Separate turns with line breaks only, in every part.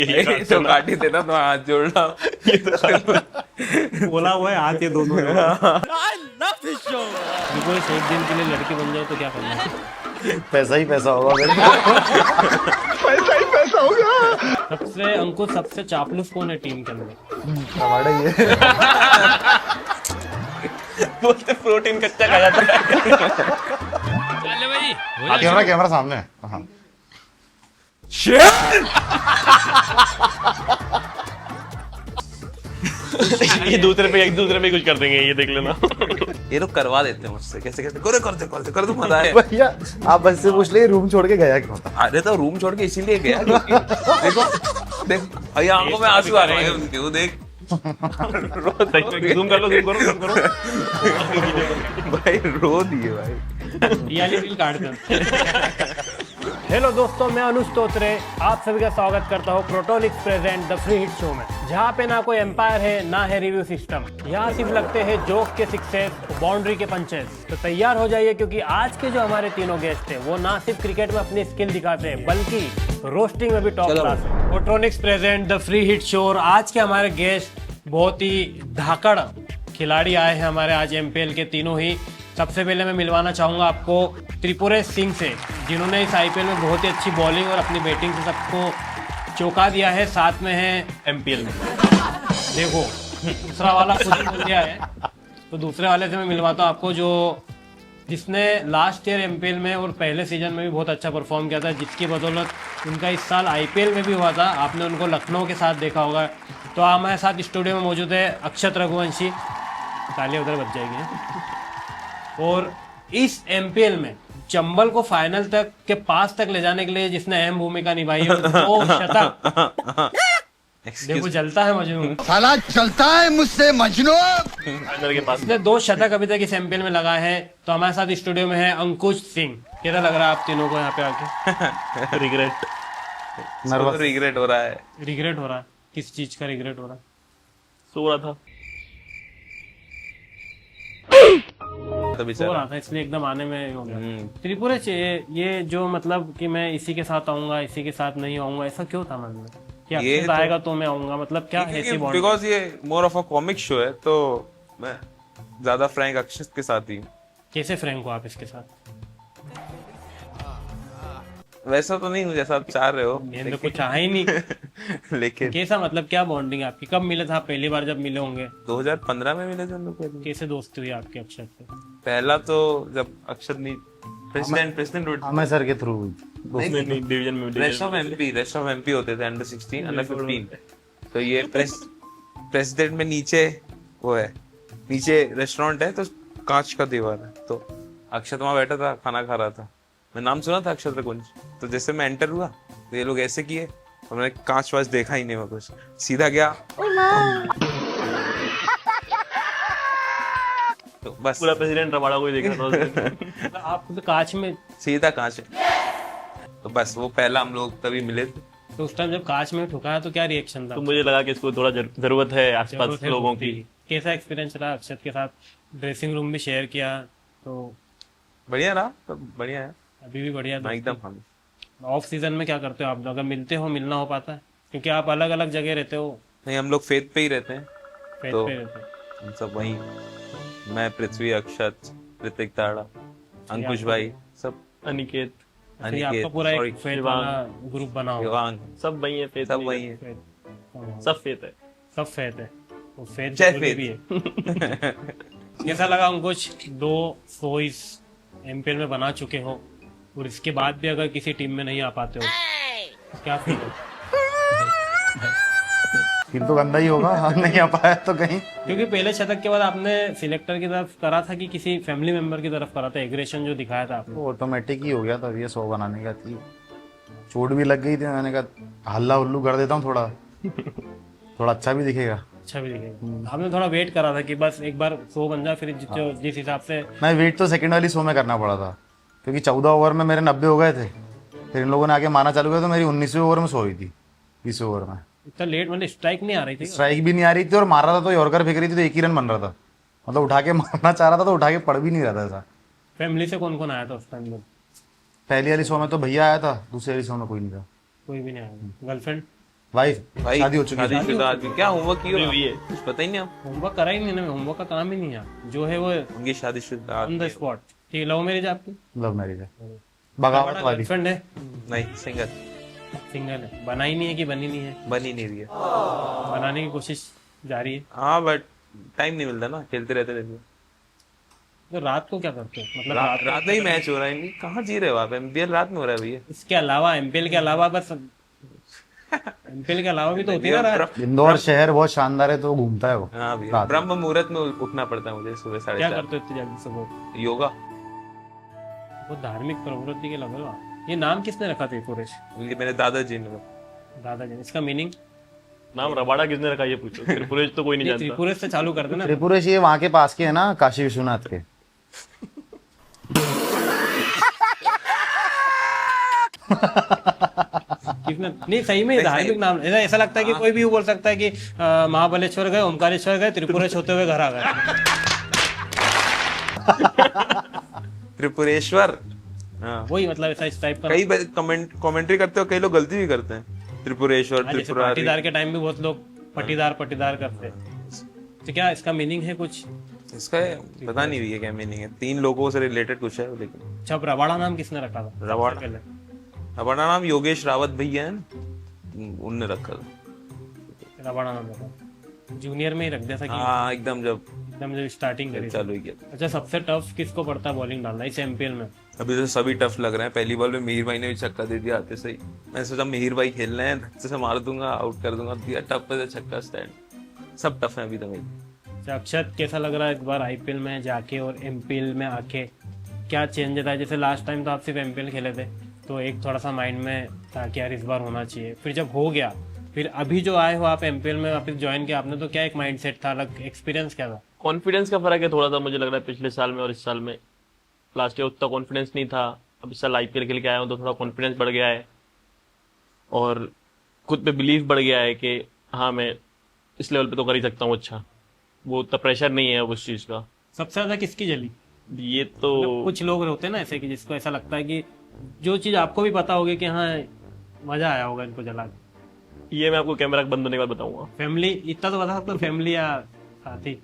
तो काटी देना तो हाथ जोड़ना।
बोला हुआ है हाथ ये दोनों। बिल्कुल एक दिन के लिए लड़की बन जाओ तो क्या करना है?
पैसा ही पैसा होगा मेरे पैसा ही पैसा होगा।
सबसे अंकुश सबसे चापलूस कौन है टीम के अंदर?
हमारा ये
बोलते प्रोटीन कच्चा खा जाता है।
चले भाई
कैमरा कैमरा सामने है। हाँ
ये दूसरे पे कुछ कर देंगे, ये देख लेना।
ये लोग करवा देते हैं मुझसे, कैसे कैसे कर दो मजा है।
भैया आप बस से पूछ ले रूम छोड़ के गया क्यों था?
अरे तो रूम छोड़ के इसीलिए गया क्योंकि देखो देखो भैया आंखों में आंसू आ रहे हैं उनके, वो देख
जूम करो।
भाई रो दिए भाई।
ये वाली रील काट दो। हेलो दोस्तों, मैं अनुज तोत्रे आप सभी का स्वागत करता हूँ Protonix present the free hit show में, जहाँ पे ना कोई एम्पायर है ना है रिव्यू सिस्टम। यहाँ सिर्फ लगते हैं जोक के सिक्सेस, बाउंड्री के पंचेस। तो तैयार हो जाइए क्योंकि आज के जो हमारे तीनों गेस्ट हैं वो ना सिर्फ क्रिकेट में अपनी स्किल दिखाते हैं बल्कि रोस्टिंग में भी टॉप क्लास है। Protonix present the free hit show और आज के हमारे गेस्ट बहुत ही धाकड़ खिलाड़ी आए हैं हमारे आज एमपीएल के तीनों ही। सबसे पहले मैं मिलवाना चाहूँगा आपको त्रिपुरेश सिंह से, जिन्होंने इस आईपीएल में बहुत ही अच्छी बॉलिंग और अपनी बैटिंग से सबको चौंका दिया है। साथ में है
एमपीएल में
देखो दूसरा वाला खुद ही बोल दिया है, तो दूसरे वाले से मैं मिलवाता हूँ आपको जो जिसने लास्ट ईयर एमपीएल में और पहले सीजन में भी बहुत अच्छा परफॉर्म किया था, जिसकी बदौलत उनका इस साल आईपीएल में भी हुआ था। आपने उनको लखनऊ के साथ देखा होगा। तो हमारे साथ स्टूडियो में मौजूद है अक्षत रघुवंशी, तालियां उधर बज जाएगी। और इस एमपीएल में चंबल को फाइनल तक के पास तक ले जाने के लिए जिसने अहम भूमिका निभाई है, वो शतक देखो जलता है मजनू,
साला चलता है मुझसे मजनू।
फाइनल के पास
इसने 2 शतक अभी तक इस एमपीएल में लगाए हैं। तो हमारे साथ स्टूडियो में है अंकुश सिंह। कैसा लग रहा है आप तीनों को यहाँ पे आके?
रिग्रेट,
नर्वस
रिग्रेट हो रहा है।
रिग्रेट हो रहा है? किस चीज का रिग्रेट हो रहा है?
सो रहा था
तभी
हो रहा था इसलिए एकदम आने में हो गया। त्रिपुरेश ये जो मतलब कि मैं इसी के साथ आऊंगा इसी के साथ नहीं आऊंगा, ऐसा क्यों था मन में कि
ये
अक्षत आएगा तो मैं आऊंगा? मतलब क्या ऐसी बॉन्ड?
बिकॉज ये more of a comic show है तो मैं ज्यादा फ्रैंक अक्षत के साथ ही हूँ।
कैसे फ्रैंक हो आप इसके साथ?
वैसा तो नहीं हूँ जैसा आप चाह रहे हो,
मैंने कुछ चाहा ही नहीं।
लेकिन
कैसा मतलब क्या बॉन्डिंग आपकी? कब मिले थे आप पहली बार? जब मिले होंगे
2015 में मिले थे हम लोग पहले।
कैसे दोस्ती हुई आपकी अक्षत से?
पहला तो जब अक्षत नहीं प्रेसिडेंट
हमें सर के थ्रू हुई।
डिवीजन में
रेस्ट ऑफ एमपी होते थे अंडर 16 अंडर 15। तो ये प्रेसिडेंट में नीचे वो है, नीचे रेस्टोरेंट है तो कांच का दीवार है। तो अक्षत वहां बैठा था, खाना खा रहा था। मैं नाम सुना था अक्षत रघुवंश। तो जैसे मैं एंटर हुआ तो ये लोग ऐसे किए और मैंने कांच वाच देखा ही नहीं, मैं कुछ सीधा गया तो बस
पूरा प्रेसिडेंट रबाड़ा को ही देख रहा था।
आप तो कांच में,
सीधा कांच है। तो बस वो पहला हम लोग तभी मिले थे।
तो उस टाइम जब कांच में ठुकाया तो क्या रिएक्शन था?
तो मुझे लगा कि इसको थोड़ा जरूरत है आसपास
जरूरत है
लोगों
दोस्ती
की।
कैसा एक्सपीरियंस रहा अक्षत के साथ? ड्रेसिंग रूम भी शेयर किया तो
बढ़िया रहा, तो बढ़िया है
अभी भी बढ़िया
ना एकदम। हम
ऑफ सीजन में क्या करते हो आप? अगर मिलते हो, मिलना हो पाता है? क्योंकि आप अलग अलग जगह रहते हो।
नहीं, हम लोग फेथ पे ही रहते हैं।
फेथ
तो
पे रहते हो।
हम सब वही, मैं, पृथ्वी, अक्षत, ऋतिक ताड़ा, अंकुश भाई, सब
अनिकेत
तो ये आपका पूरा एक फेथ वाला ग्रुप बना हो।
शिवांग,
सब वही है, फेथ
सब वही है।
सब फेथ है।
सब फेथ है, वो फेथ
जय
जरूरी
फेथ।
भी है। कैसा लगा अंकुश? 2 शोज एमपीएल में बना चुके हो और इसके बाद भी अगर किसी टीम में नहीं आ पाते हो तो क्या फील है?
फिर तो गंदा ही होगा। हाँ, नहीं आ पाया तो कहीं।
क्योंकि पहले शतक के बाद आपने सिलेक्टर की तरफ करा था कि किसी फैमिली मेंबर की तरफ करा था? एग्रेशन जो दिखाया था आपने।
वो ऑटोमेटिक ही हो गया था। ये 100 बनाने का थी, चोट भी लग गई थी। मैंने कहा हल्ला उल्लू कर देता हूँ, थोड़ा अच्छा भी दिखेगा।
अच्छा भी दिखेगा। आपने थोड़ा वेट करा था कि बस एक बार 100 बन जाए, फिर जिस हिसाब से।
मैं वेट तो सेकंड वाली 100 में करना पड़ा था क्योंकि 14 ओवर में मेरे 90 हो गए थे। फिर इन लोगों ने आके माना चालू किया तो मेरी 19वें ओवर में 100 हुई थी। 20 ओवर में
इतना लेट, मतलब स्ट्राइक नहीं आ रही थी?
स्ट्राइक भी नहीं आ रही थी और मार रहा था तो यॉर्कर फेंक रही थी तो एक ही रन बन रहा था। मतलब उठा के मारना चाह रहा था तो उठा के पड़ भी नहीं रहा था ऐसा।
फैमिली से कौन कौन आया था उस टाइम?
पहली वाली 100 में तो भैया आया था, दूसरी वाली 100 में कोई नहीं था।
कोई भी नहीं आया। गर्लफ्रेंड?
वाइफ
भाई
शादी हो चुकी है।
शादीशुदा आदमी क्या होमवर्क किया
हुई है।
कुछ पता ही नहीं आप
होमवर्क करा ही नहीं ना, होमवर्क का काम ही नहीं है, जो है वो
उनकी शादीशुदा
ऑन द
आदमी
स्पॉट। ठीक, लव मैरिज आपकी?
लव मैरिज है, बगावत वाली।
गर्लफ्रेंड है?
नहीं सिंगल
सिंगल है। बनाई नहीं है कि बनी नहीं है?
बन ही नहीं रही है
बनाने की कोशिश जारी है।
हाँ बट टाइम नहीं मिलता ना, खेलते रहते रहते
तो रात को क्या करते हो, मतलब
रात में ही मैच हो रहा है इनकी। कहाँ जी रहे हो आप, एमपीएल रात में हो रहा है भैया।
इसके अलावा, एमपीएल के अलावा, बस एमपीएल के अलावा भी तो होती है ना रात।
इंदौर शहर बहुत शानदार है तो घूमता है वो।
हाँ भैया,
रात में।
ब्रह्म मुहूर्त में उठना पड़ता है मुझे सुबह
क्या
4:30।
करते हो इतनी जल्दी सुबह?
योगा।
वो धार्मिक प्रवृत्ति के लग रहे हो आप। ये नाम किसने रखा त्रिपुरेश?
ये मेरे दादाजी ने।
दादाजी ने। इसका मीनिंग?
नाम रबाड़ा किसने रखा ये पूछो, त्रिपुरेश तो कोई नहीं जानता।
त्रिपुरेश से चालू कर देना।
त्रिपुरेश ये वहां के पास के है ना, काशी विश्वनाथ के।
किसने? नहीं सही में ये धार्मिक नाम, ऐसा लगता है कि कोई भी बोल सकता है कि महाबलेश्वर गए, ओमकारेश्वर गए, त्रिपुरेश होते हुए घर आ गए।
त्रिपुरेश्वर। हाँ
वही मतलब ऐसा इस टाइप का।
कई कमेंट्री करते हो, कई लोग गलती भी करते हैं। त्रिपुरेश्वर,
हाँ, जैसे
त्रिपुरारी।
पाटीदार के टाइम भी बहुत लोग पटीदार करते हैं। तो क्या इसका मीनिंग है कुछ?
इसका पता नहीं भैया क्या मीनिंग है, 3 लोगों से रिलेटेड कुछ है लेकिन।
अच्छा, अब रवाड़ा नाम किसने रखा था?
रवाड़ा?
सबसे पहले?
हमारा नाम योगेश रावत भैया है ना, उनने रखा था।
रवाड़ा नाम रखा, जूनियर में ही रख दिया था कि
हाँ एकदम जब
जब स्टार्टिंग करी थी।
चालू ही किया।
अच्छा, सबसे टफ किसको पड़ता है बॉलिंग डालना इस एमपीएल में?
अभी तो सभी टफ लग रहे हैं। पहली बॉल में मिहिर भाई ने भी छक्का दे दिया आते सही। मैंने सोचा मिहिर भाई खेल रहे हैं, धक्के से मार दूंगा, आउट कर दूंगा, दिया टफ पे से छक्का, स्टैंड। सब टफ है अभी तो भाई।
अच्छा, अक्षत कैसा लग रहा है इस बार आईपीएल में जाके और एमपीएल में आके? क्या चेंज था? जैसे लास्ट टाइम तो आप सिर्फ एमपीएल खेले थे तो एक थोड़ा सा माइंड में था कि यार इस बार होना चाहिए, फिर जब हो गया, फिर अभी जो आए हो आप एमपीएल में वापस ज्वाइन किया आपने, तो क्या एक माइंडसेट था, अलग एक्सपीरियंस क्या था?
कॉन्फिडेंस का फर्क है थोड़ा सा, मुझे लग रहा है पिछले साल में और इस साल में। लास्ट ईयर उतना कॉन्फिडेंस नहीं था, अब इस साल आईपीएल खेल के आया हूँ तो थोड़ा कॉन्फिडेंस बढ़ गया है और खुद पे बिलीव बढ़ गया है कि हाँ मैं इस लेवल पे तो कर ही सकता हूँ। अच्छा, वो उतना प्रेशर नहीं है उस चीज का।
सबसे ज्यादा किसकी जली?
ये तो
मतलब कुछ लोग होते हैं ना ऐसे कि जिसको ऐसा लगता है कि जो चीज आपको भी पता होगी कि हाँ मजा आया होगा इनको जला के।
ये मैं आपको कैमरा बंद होने के बाद बताऊंगा।
फैमिली इतना तो बता सकते हो, फैमिली या साथी?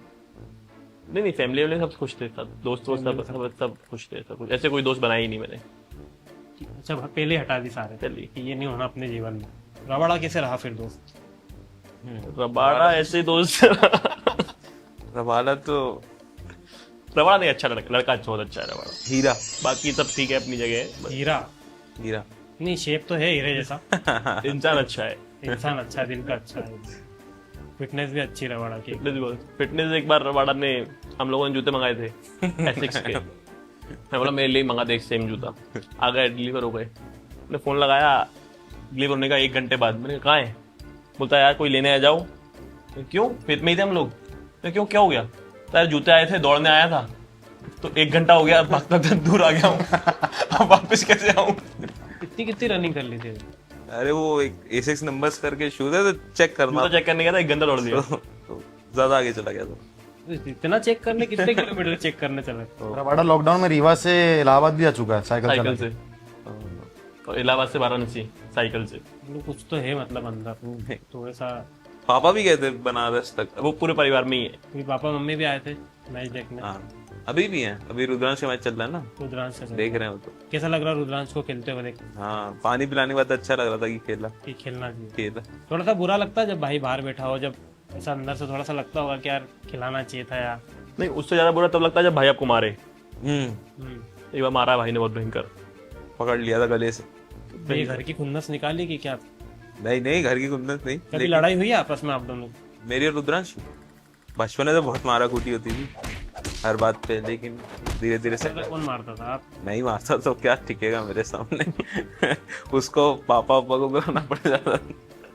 नहीं फैमिली वाले सब खुश थे, सब दोस्त सब खुश थे, सब कुछ ऐसे कोई दोस्त बनाया ही नहीं मैंने।
अच्छा, पहले ही हटा दी सारे
पहले ही।
कि ये नहीं होना अपने जीवन में। रवाड़ा कैसे रहा फिर दोस्त?
रबाड़ा ऐसे दोस्त
रबाड़ा तो
रबाड़ा नहीं, अच्छा लड़का अच्छा, बहुत अच्छा है रबाड़ा।
हीरा।
बाकी सब ठीक है अपनी जगह, बस
हीरा?
हीरा
नहीं, शेप तो है हीरे जैसा।
इंसान अच्छा है।
इंसान अच्छा है, दिल का अच्छा है, फिटनेस भी अच्छी रवाड़ा की।
फिटनेस एक बार रबाड़ा ने, हम लोगों ने जूते मंगाए थे एसिक्स के, मैं बोला मेरे लिए मंगा दे सेम जूता, आ गए डिलीवर हो गए। मैंने फोन लगाया डिलीवर होने का 1 घंटे बाद, मैंने कहा है, बोलता यार कोई लेने आ जाओ। क्यों, फिर में ही थे हम लोग। क्यों, क्या हो गया? तो यार जूते आए थे, दौड़ने आया था तो 1 घंटा हो गया, भागता दूर आ गया हूँ, अब वापस कैसे आऊँ?
कितनी रनिंग कर ली थी?
अरे वो एक एसिक्स नंबर्स करके शूज है तो चेक करना,
जूता चेक करने गया था, 1 घंटा दौड़ दिया।
तो ज्यादा आगे चला गया तो।
इतना चेक करने, कितने किलोमीटर चेक करने चले?
रबाड़ा लॉकडाउन में रीवा से इलाहाबाद भी आ चुका है साइकिल
साइकिल
चला
से, और इलाहाबाद से वाराणसी साइकिल से।
मतलब कुछ तो है मतलब अंदर तो ऐसा।
पापा भी गए थे बनारस तक।
वो पूरे परिवार में ही है।
फिर पापा मम्मी भी आए थे मैच देखने?
हाँ अभी भी हैं, अभी रुद्रांश का मैच चल रहा है ना,
रुद्रांश से
देख रहे हो तो।
कैसा लग रहा है रुद्रांश को खेलते हुए देख?
हाँ पानी पिलाने के बाद अच्छा लग रहा था कि खेला
कि खेलना चाहिए।
खेला।
थोड़ा सा बुरा लगता है जब भाई बाहर बैठा हो, जब ऐसा अंदर से थोड़ा सा लगता होगा कि यार खिलाना चाहिए था यार।
नहीं, उससे ज्यादा बुरा तब लगता है जब भाई आपको मारे।
हम्म।
एक बार मारा भाई ने बहुत भयंकर,
पकड़ लिया था गले से।
तो ये घर की खुन्नस निकाली कि क्या?
नहीं घर की कुंदन नहीं।
कभी लड़ाई हुई है आपस में आप दोनों?
मेरी और रुद्रांश बचपन में तो बहुत मारा कूटी होती थी हर बात पे, लेकिन धीरे धीरे से
कौन मारता था? आप?
नहीं मारता तो क्या टिकेगा मेरे सामने उसको पापा को बुलाना पड़ जाता।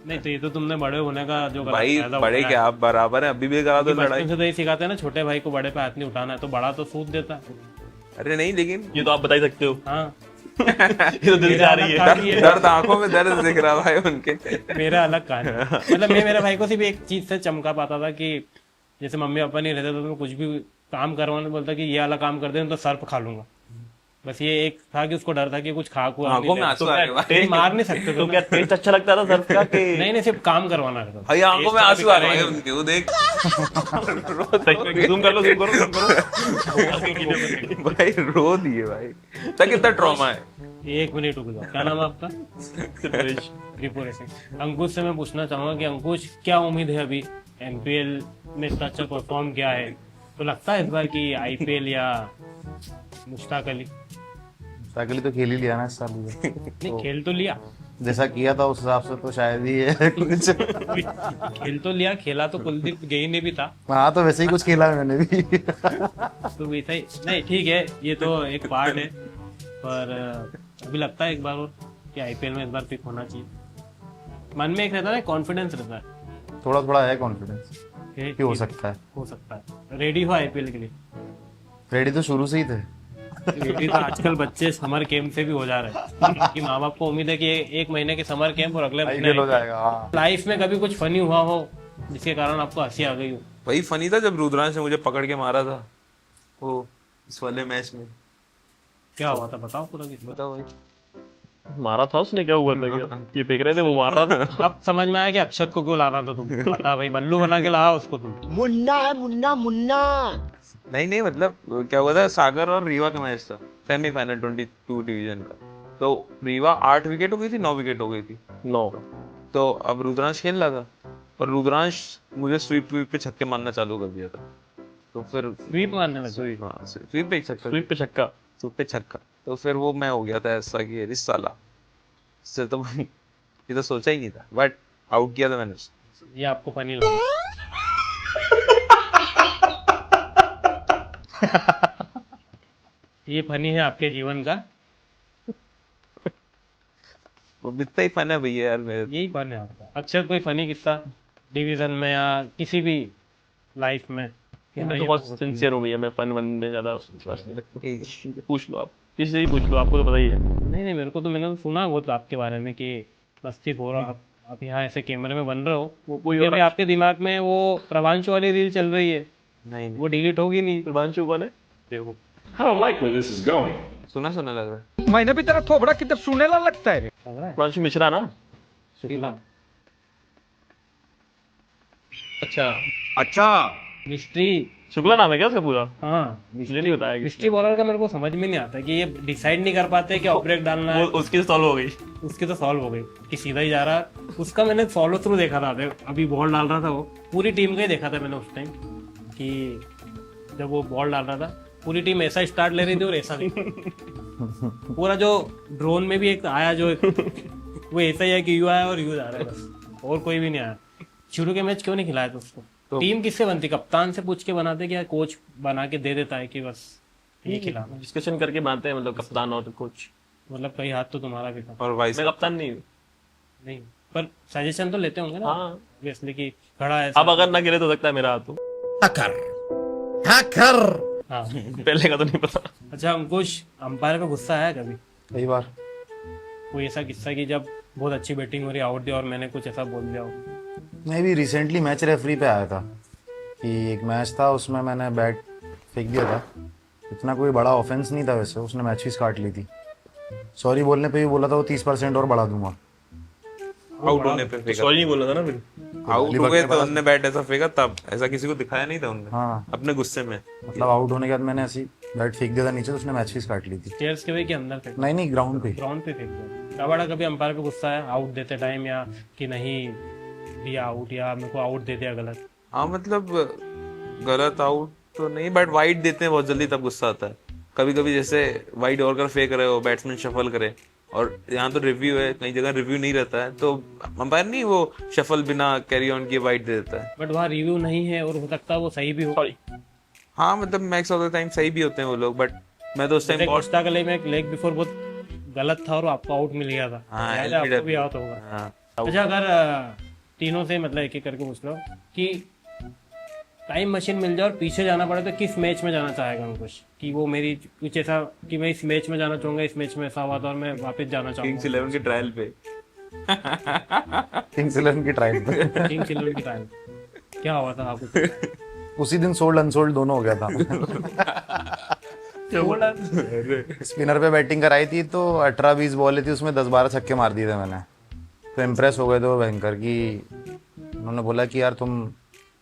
नहीं तो ये तो तुमने बड़े होने का जो गलत
भाई
फायदा
बड़े
उठाया
क्या आप बराबर है, अभी भी करा दो
है।
लड़ाई।
बचपन से तो ये सिखाते हैं ना, छोटे भाई को बड़े पे हाथ नहीं उठाना है, तो बड़ा तो सूद देता है।
अरे नहीं लेकिन
ये तो आप बता ही सकते हो।
हाँ,
ये तो दिल से आ रही है।
दर्द आंखों में दर्द दिख रहा भाई उनके।
मेरा अलग कहानी। मतलब मैं मेरे भाई को सिर्फ एक चीज से चमका पाता था कि जैसे मम्मी पापा नहीं रहते तो मैं कुछ भी काम करवाने बोलता कि ये वाला काम कर दे तो सर पे खा लूंगा। बस ये एक था कि उसको डर था कि कुछ खा खुआ नहीं
आंखों में
लेगा।
आंसू आ गए भाई।
नहीं, मार नहीं सकते
तो
थे
क्या
ना।
टेस्ट अच्छा लगता था सर्फ का कि
नहीं नहीं, सिर्फ काम करवाना था।
भाई आंखों में आंसू आ गए उनके, वो देख
जूम कर लो जूम करो
भाई रो दिए भाई, तक कितना ट्रॉमा है।
1 मिनट रुक जाओ, क्या नाम है आपका? त्रिपुरा सिंह। अंकुश से मैं पूछना चाहूंगा कि अंकुश क्या उम्मीद है अभी, एमपीएल में इतना अच्छा परफॉर्म किया है, तो लगता है इस बार की आईपीएल या मुश्ताक अली?
ताकि तो खेल ही लिया ना इस साल भी।
नहीं, खेल तो लिया,
जैसा किया था उस हिसाब से तो शायद ही है कुछ।
खेल तो लिया, खेला तो कुलदीप गेही ने भी था,
हाँ तो वैसे ही कुछ खेला मैंने भी।
तो वैसा ही नहीं, ठीक है, ये तो एक पार्ट है, पर अभी लगता है एक बार और कि आईपीएल में इस बार पिक होना चाहिए। मन में एक रहता है ना, कॉन्फिडेंस रहता है
थोड़ा थोड़ा है कॉन्फिडेंस कि हो सकता है।
रेडी हो आईपीएल के लिए?
रेडी तो शुरू से ही थे।
रेडी तो आजकल बच्चे समर कैंप से भी हो जा रहे हैं कि माँ बाप को उम्मीद है कि 1 महीने के समर कैंप और अगले
आईपीएल हो
महीने।
जाएगा। हाँ
लाइफ में कभी कुछ फनी हुआ हो जिसके कारण आपको हंसी आ गई हो?
वही फनी था जब रुद्रांश ने मुझे पकड़ के मारा था वो इस वाले मैच में।
क्या हुआ था बताओ पूरा किस्सा।
बताओ भाई।
मारा था उसने, क्या हुआ था क्या? ये फेंक रहे थे वो मार रहा था।
अब समझ में आया कि अक्षत को क्यों ला रहा था तुम। बता भाई, बल्लू बना के लाया उसको तुम।
मुन्ना है मुन्ना मुन्ना।
नहीं मतलब क्या हुआ था, सागर और रीवा का मैच था, सेमीफाइनल 22 डिवीजन का। तो रीवा 8 विकेट हो गई थी, 9 विकेट हो गई थी।
9
तो अब रुद्रांश खेल रहा था और रुद्रांश मुझे स्वीप पे छक्के मारना चालू कर दिया था। तो फिर
स्वीप मारने लगे।
हाँ स्वीप पे छक्का,
स्वीप पे छक्का।
स्वीप पे छक्का। तो फिर वो मैं हो गया था ऐसा कि अरे साला, इससे तो ये तो सोचा ही नहीं था, बट आउट किया था मैंने उसको।
ये आपको फनी लगा? ये फनी है आपके जीवन का?
वो इतना ही फन है भैया यार मेरे।
यही फन है आपका? अक्षर कोई फनी किस्सा डिवीजन में या किसी भी लाइफ में?
मैं तो बहुत सिंसियर हूँ भैया, मैं फन वन में ज्यादा विश्वास नहीं रखता। पूछ लो आप, किसी से ही पूछ लो, आपको तो पता ही है।
नहीं नहीं, मेरे को तो मैंने सुना वो तो आपके बारे में कि मस्ती हो रहा, आप यहाँ ऐसे कैमरे में बन रहे हो,
वो कोई
फिर
और
भी आपके दिमाग में वो प्रभांशु वाली रील चल रही है,
नहीं
वो डिलीट होगी नहीं।
प्रभांशु कौन है?
देखो,
How likely this is going?
सुना सुना लग रहा है।
मैंने भी तेरा थोबड़ा किधर सुनेला लगता है।
लग रहा है
प्रभांशु मिश्रा ना?
शुक्ला।
अच्छा,
अच्छा
मिस्ट्री।
शुक्ला नाम है क्या उसका पूरा?
हाँ,
मुझे नहीं बताया कि
मिस्ट्री बॉलर का मेरे को समझ में नहीं आता कि ये डिसाइड नहीं कर पाते कि ऑपरेट डालना है।
वो उसकी सॉल्व हो गई।
उसकी तो सॉल्व हो गई कि सीधा ही जा रहा। उसका मैंने फॉलो थ्रू देखा था, अभी बॉल डाल रहा था वो, पूरी टीम का ही देखा था मैंने उस टाइम कि जब वो बॉल डाल रहा था पूरी टीम ऐसा स्टार्ट ले रही थी और ऐसा नहीं। पूरा जो ड्रोन में भी एक आया जो वो ऐसा ही है कि यू आया और यू जा रहा है बस, और कोई भी नहीं आया। शुरू के मैच क्यों नहीं खिलाया था उसको? टीम किससे बनती? कप्तान से पूछ के बनाते क्या कोच बना के दे देता है कि बस ये खिलाना?
डिस्कशन करके बनाते हैं, मतलब कप्तान और कोच।
मतलब कई हाथ तो तुम्हारा भी था।
और वाइस
मैं कप्तान नहीं हूँ।
नहीं, पर सजेशन तो लेते होंगे ना
हाँ,
ऑब्वियसली कि खड़ा है
अब अगर ना गिरे तो सकता है मेरा हाथ हो।
हाँ।
पहले का तो नहीं पता।
अच्छा अंकुश, अंपायर का गुस्सा आया कभी?
कई बार
कोई ऐसा किस्सा कि जब बहुत अच्छी बैटिंग हो रही आउट दिया और मैंने कुछ ऐसा बोल दिया हो?
मैं भी रिसेंटली मैच रेफरी पे आया था कि एक मैच था उसमें मैंने बैट फेंक दिया था। इतना कोई बड़ा ऑफेंस नहीं था वैसे, उसने मैच फीस काट ली थी। सॉरी बोलने पे भी बोला था वो 30% और बढ़ा दूंगा।
आउट होने पे फेंका,
सॉरी नहीं बोला था ना फिर।
आउट हो गए तो उन्होंने बैट ऐसा फेंका, तब ऐसा किसी को दिखाया नहीं था उन्होंने
हाँ
अपने गुस्से में।
मतलब आउट होने के बाद मैंने ऐसी बैट फेंक दिया था नीचे, तो उसने मैच फीस काट ली थी।
चेयर्स के वे के अंदर फेंक?
नहीं ग्राउंड पे।
ग्राउंड पे फेंक दिया। क्या बड़ा कभी अंपायर का गुस्सा है आउट देते टाइम, या कि नहीं दिया आउट, या मेरे को आउट दे दिया गलत?
हाँ मतलब गलत आउट तो नहीं, बट वाइड देते हैं बहुत जल्दी, तब गुस्सा आता है। कभी कभी जैसे वाइड ऑर्डर फेंक रहे हो, बैट्समैन शफल करे, और यहाँ तो रिव्यू है, कई जगह रिव्यू नहीं रहता है, तो अंपायर नहीं वो शफल बिना कैरी ऑन किए वाइड दे देता है।
बट वहाँ रिव्यू नहीं है और हो सकता है वो सही भी हो।
सॉरी।
हाँ मतलब मैक्स ऑफ द टाइम सही भी होते हैं वो लोग, बट मैं तो उस टाइम बहुत
कोस्टा गले में एक लेग बिफोर बहुत गलत था और आपको आउट मिल गया था।
हाँ,
याद है?
LBW
आपको भी आउट होगा।
हाँ
अच्छा, अगर तीनों से मतलब एक एक करके पूछ लो कि टाइम मशीन मिल जाए और पीछे जाना पड़े तो किस मैच में जाना चाहेगा अंकुश? कि वो मेरी कुछ ऐसा कि मैं इस मैच में जाना चाहूंगा, इस मैच में ऐसा हुआ था और मैं वापस जाना
किंग्स
चाहूंगा।
11 के ट्रायल पे।
किंग्स 11 की ट्रायल पे
किंग्स 11 की टाइम क्या हुआ था आपको?
उसी दिन सोल्ड अनसोल्ड दोनों हो गया था। स्पिनर पे बैटिंग कराई थी तो 18-20 बॉल थी, उसमें 10-12 छक्के मार दिए थे मैंने। तो इम्प्रेस हो गए थे वो भयंकर कि उन्होंने बोला कि यार तुम